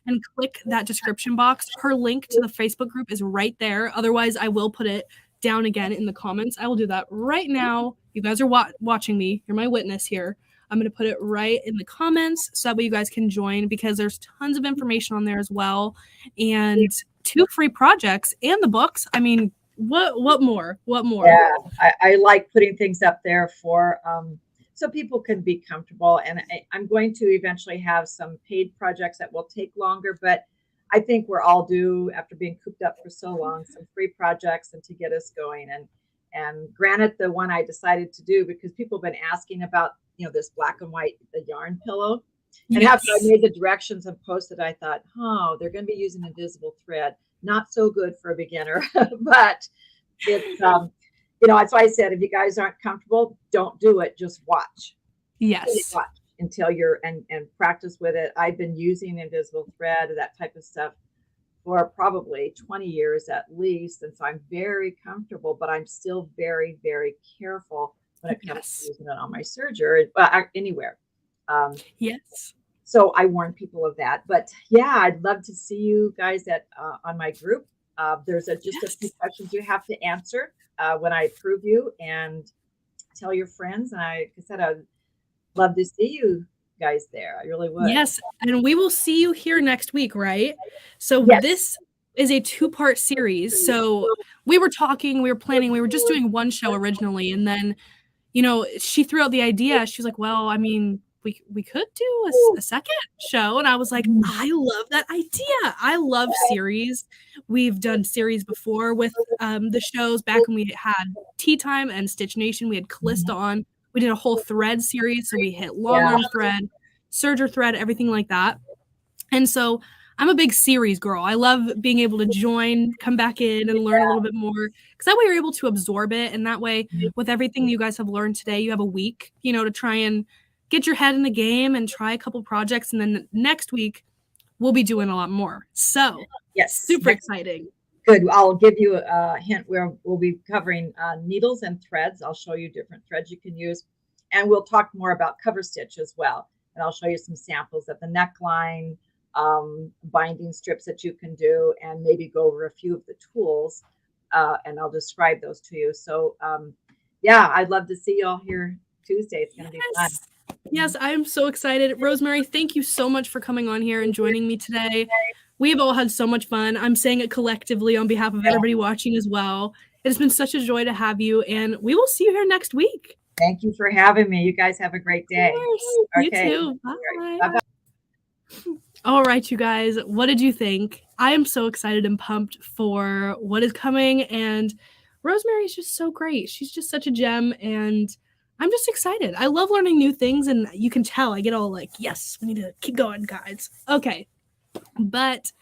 and click that description box, her link to the Facebook group is right there. Otherwise, I will put it down again in the comments. I will do that right now. You guys are watching me. You're my witness here. I'm going to put it right in the comments so that way you guys can join, because there's tons of information on there as well. And 2 free projects and the books. I mean, what more? Yeah, I like putting things up there for so people can be comfortable. And I'm going to eventually have some paid projects that will take longer, but I think we're all due, after being cooped up for so long, some free projects and to get us going. And granted, the one I decided to do, because people have been asking about, this black and white, the yarn pillow. And after I made the directions and posted, I thought, oh, they're going to be using invisible thread. Not so good for a beginner, but it's, that's why I said, if you guys aren't comfortable, don't do it. Just watch. Yes. Watch until you're and practice with it. I've been using invisible thread, that type of stuff, for probably 20 years at least. And so I'm very comfortable, but I'm still very, very careful when it comes to using it on my serger, anywhere. Yes. So I warn people of that. But yeah, I'd love to see you guys on my group. There's just a few questions you have to answer when I approve you, and tell your friends. And like I said, I'd love to see you guys there. I really would. Yes. And we will see you here next week, right? So this is a 2-part series. So we were planning, we were just doing one show originally. And then, she threw out the idea. She was like, well, I mean, we could do a second show. And I was like, I love that idea. I love series. We've done series before with the shows back when we had Tea Time and Stitch Nation. We had Calista on. We did a whole thread series. So we hit long arm thread, serger thread, everything like that. And so I'm a big series girl. I love being able to join, come back in and learn a little bit more, because that way you're able to absorb it. And that way, with everything you guys have learned today, you have a week, to try and get your head in the game and try a couple projects. And then next week, we'll be doing a lot more. So super exciting. Good. I'll give you a hint where we'll be covering needles and threads. I'll show you different threads you can use. And we'll talk more about cover stitch as well. And I'll show you some samples of the neckline, binding strips that you can do, and maybe go over a few of the tools. And I'll describe those to you. So I'd love to see you all here Tuesday. It's going to be fun. Yes, I am so excited. Rosemary, thank you so much for coming on here and joining me today. We've all had so much fun. I'm saying it collectively on behalf of everybody watching as well. It has been such a joy to have you, and we will see you here next week. Thank you for having me. You guys have a great day. Okay. You too. Bye. Bye-bye. All right, you guys, what did you think? I am so excited and pumped for what is coming, and Rosemary is just so great. She's just such a gem, and I'm just excited. I love learning new things, and you can tell I get all like, yes, we need to keep going, guys. Okay, but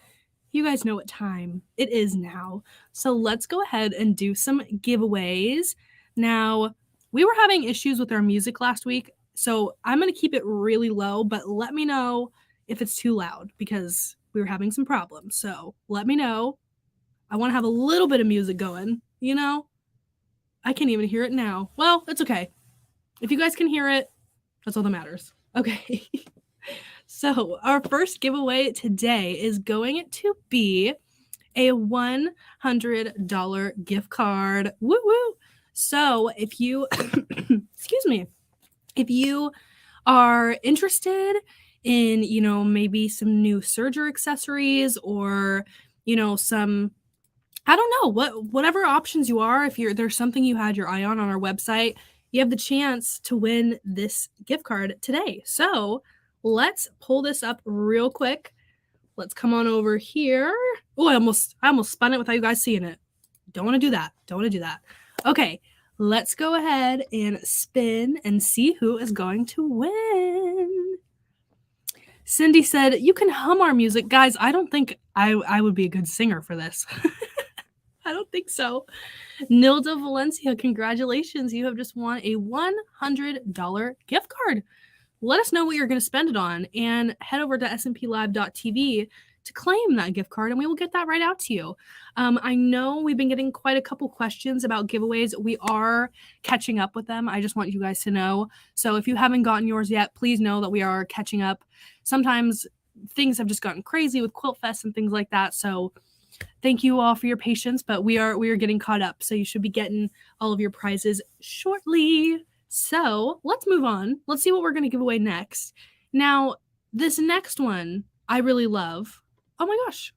you guys know what time it is now. So let's go ahead and do some giveaways. Now, we were having issues with our music last week, so I'm going to keep it really low, but let me know if it's too loud, because we were having some problems. So let me know. I want to have a little bit of music going, I can't even hear it now. Well, it's okay. If you guys can hear it, that's all that matters. Okay. So our first giveaway today is going to be a $100 gift card. Woo woo. So if you, excuse me, if you are interested in, maybe some new serger accessories, or, some, I don't know, whatever options you are, if there's something you had your eye on our website, you have the chance to win this gift card today. So let's pull this up real quick. Let's come on over here. Oh, I almost spun it without you guys seeing it. Don't want to do that. Okay, let's go ahead and spin and see who is going to win. Cindy said, you can hum our music. Guys, I don't think I would be a good singer for this. I don't think so. Nilda Valencia, congratulations. You have just won a $100 gift card. Let us know what you're going to spend it on, and head over to smplive.tv to claim that gift card, and we will get that right out to you. I know we've been getting quite a couple questions about giveaways. We are catching up with them. I just want you guys to know. So if you haven't gotten yours yet, please know that we are catching up. Sometimes things have just gotten crazy with Quilt Fest and things like that. So thank you all for your patience, but we are getting caught up. So you should be getting all of your prizes shortly. So let's move on. Let's see what we're going to give away next. Now, this next one I really love. Oh my gosh.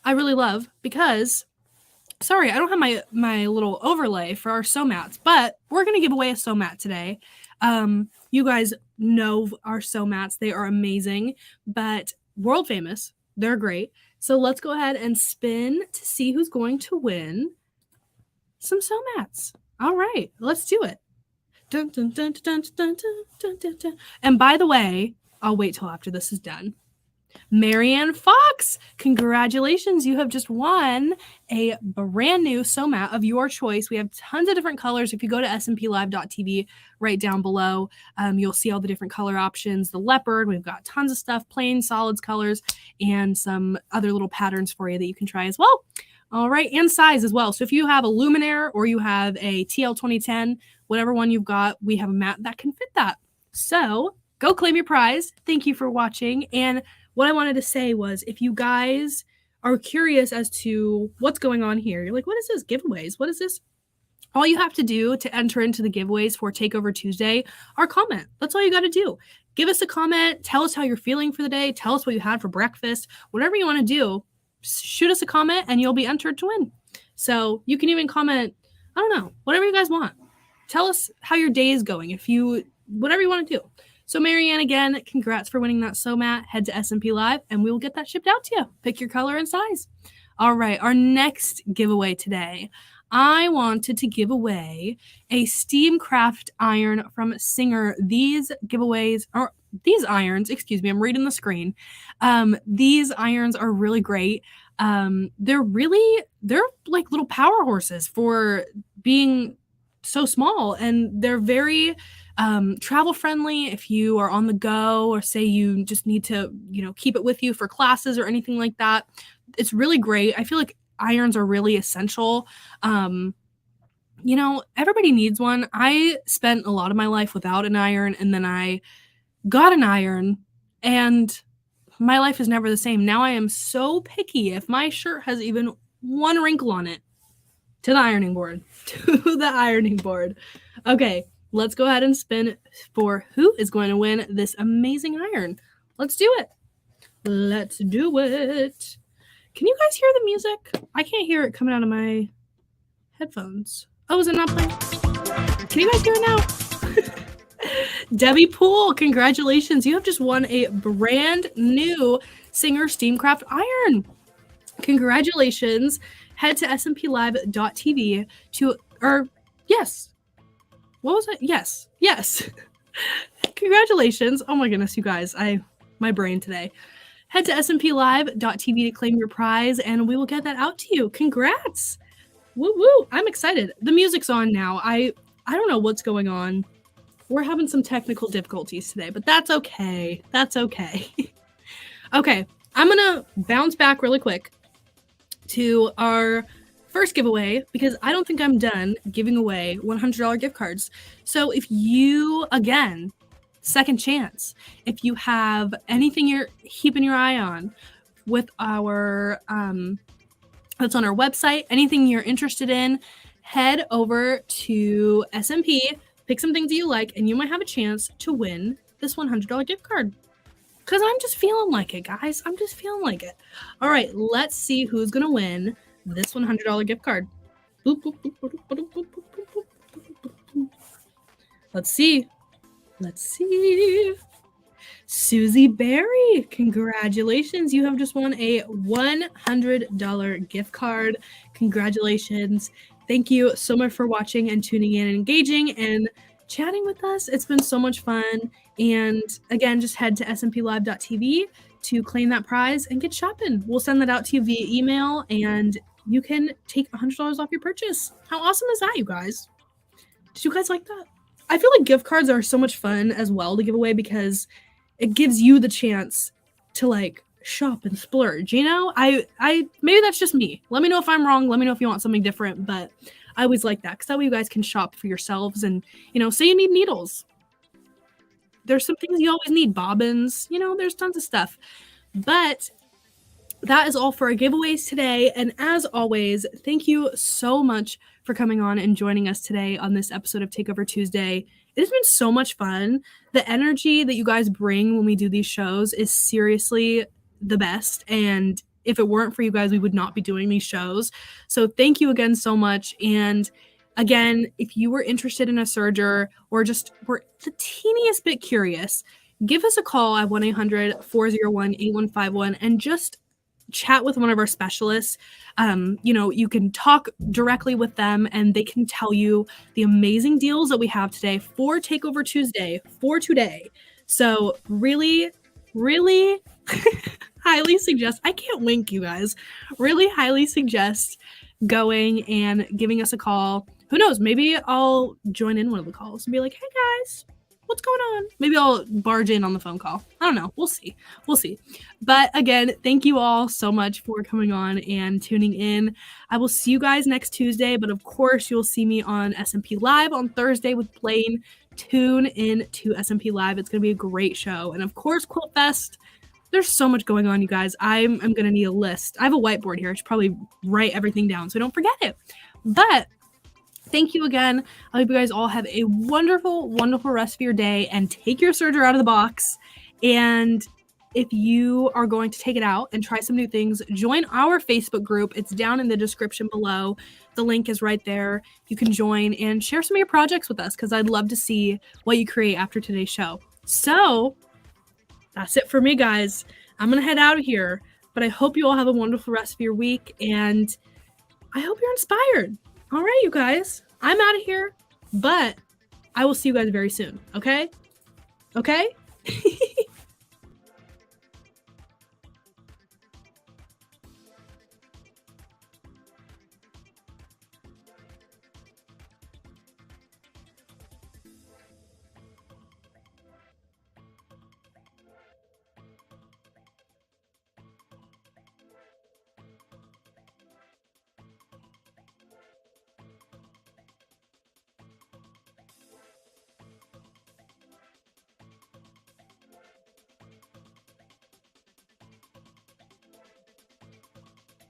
I really love because, sorry, I don't have my little overlay for our sew mats, but we're going to give away a sew mat today. You guys know our sew mats. They are amazing, but world famous. They're great. So let's go ahead and spin to see who's going to win some sew mats. All right, let's do it. Dun, dun, dun, dun, dun, dun, dun, dun, dun. And by the way, I'll wait till after this is done. Marianne Fox, congratulations. You have just won a brand new sew mat of your choice. We have tons of different colors. If you go to smplive.tv right down below, you'll see all the different color options. The leopard, we've got tons of stuff, plain solids colors, and some other little patterns for you that you can try as well. All right, and size as well. So if you have a Luminaire or you have a TL 2010, whatever one you've got, we have a mat that can fit that. So go claim your prize. Thank you for watching. And what I wanted to say was, if you guys are curious as to what's going on here, you're like, what is this? Giveaways? What is this? All you have to do to enter into the giveaways for Takeover Tuesday are comment. That's all you got to do. Give us a comment. Tell us how you're feeling for the day. Tell us what you had for breakfast. Whatever you want to do, shoot us a comment and you'll be entered to win. So you can even comment, I don't know, whatever you guys want. Tell us how your day is going. Whatever you want to do. So Marianne, again, congrats for winning that sew mat. Head to SMP Live and we will get that shipped out to you. Pick your color and size. All right, our next giveaway today. I wanted to give away a Steamcraft iron from Singer. These irons, excuse me, I'm reading the screen. These irons are really great. They're like little power horses for being so small, and they're very travel friendly if you are on the go, or say you just need to, keep it with you for classes or anything like that. It's really great. I feel like irons are really essential. Everybody needs one. I spent a lot of my life without an iron, and then I got an iron, and my life is never the same. Now I am so picky. If my shirt has even one wrinkle on it, to the ironing board. Okay, let's go ahead and spin for who is going to win this amazing iron. Let's do it. Let's do it. Can you guys hear the music? I can't hear it coming out of my headphones. Oh, is it not playing? Can you guys hear it now? Debbie Poole, congratulations. You have just won a brand new Singer Steamcraft iron. Congratulations. Head to smplive.tv What was it? Yes. Congratulations. Oh my goodness, you guys. My brain today. Head to smplive.tv to claim your prize, and we will get that out to you. Congrats. Woo woo. I'm excited. The music's on now. I don't know what's going on. We're having some technical difficulties today, but that's okay. Okay, I'm going to bounce back really quick to our first giveaway, because I don't think I'm done giving away $100 gift cards. So if you, again, second chance, if you have anything you're keeping your eye on with our that's on our website, anything you're interested in, head over to SMP, pick some things that you like, and you might have a chance to win this $100 gift card. Because I'm just feeling like it, guys. I'm just feeling like it. All right, let's see who's going to win this $100 gift card. Let's see. Susie Berry, congratulations. You have just won a $100 gift card. Congratulations. Thank you so much for watching and tuning in and engaging and chatting with us. It's been so much fun. And again, just head to smplive.tv to claim that prize and get shopping. We'll send that out to you via email, and you can take $100 off your purchase. How awesome is that, you guys? Did you guys like that? I feel like gift cards are so much fun as well to give away, because it gives you the chance to shop and splurge, you know? I maybe that's just me. Let me know if I'm wrong. Let me know if you want something different, but I always like that because that way you guys can shop for yourselves and, you know, say you need needles. There's some things you always need, bobbins, you know, there's tons of stuff. But that is all for our giveaways today. And as always, thank you so much for coming on and joining us today on this episode of Takeover Tuesday. It has been so much fun. The energy that you guys bring when we do these shows is seriously the best. And if it weren't for you guys, we would not be doing these shows. So thank you again so much. And again, if you were interested in a Serger or just were the teeniest bit curious, give us a call at 1-800-401-8151 and just chat with one of our specialists. You know, you can talk directly with them and they can tell you the amazing deals that we have today for Takeover Tuesday for today. So really, really highly suggest, I can't wink, you guys, really highly suggest going and giving us a call. Who knows? Maybe I'll join in one of the calls and be like, hey guys, what's going on? Maybe I'll barge in on the phone call. I don't know. We'll see. We'll see. But again, thank you all so much for coming on and tuning in. I will see you guys next Tuesday, but of course you'll see me on SMP Live on Thursday with Blaine. Tune in to SMP Live. It's going to be a great show. And of course, Quilt Fest. There's so much going on, you guys. I'm going to need a list. I have a whiteboard here. I should probably write everything down so I don't forget it. But thank you again. I hope you guys all have a wonderful, wonderful rest of your day and take your Serger out of the box. And if you are going to take it out and try some new things, join our Facebook group. It's down in the description below. The link is right there. You can join and share some of your projects with us because I'd love to see what you create after today's show. So that's it for me, guys. I'm going to head out of here, but I hope you all have a wonderful rest of your week and I hope you're inspired. All right, you guys, I'm out of here, but I will see you guys very soon. Okay? Okay?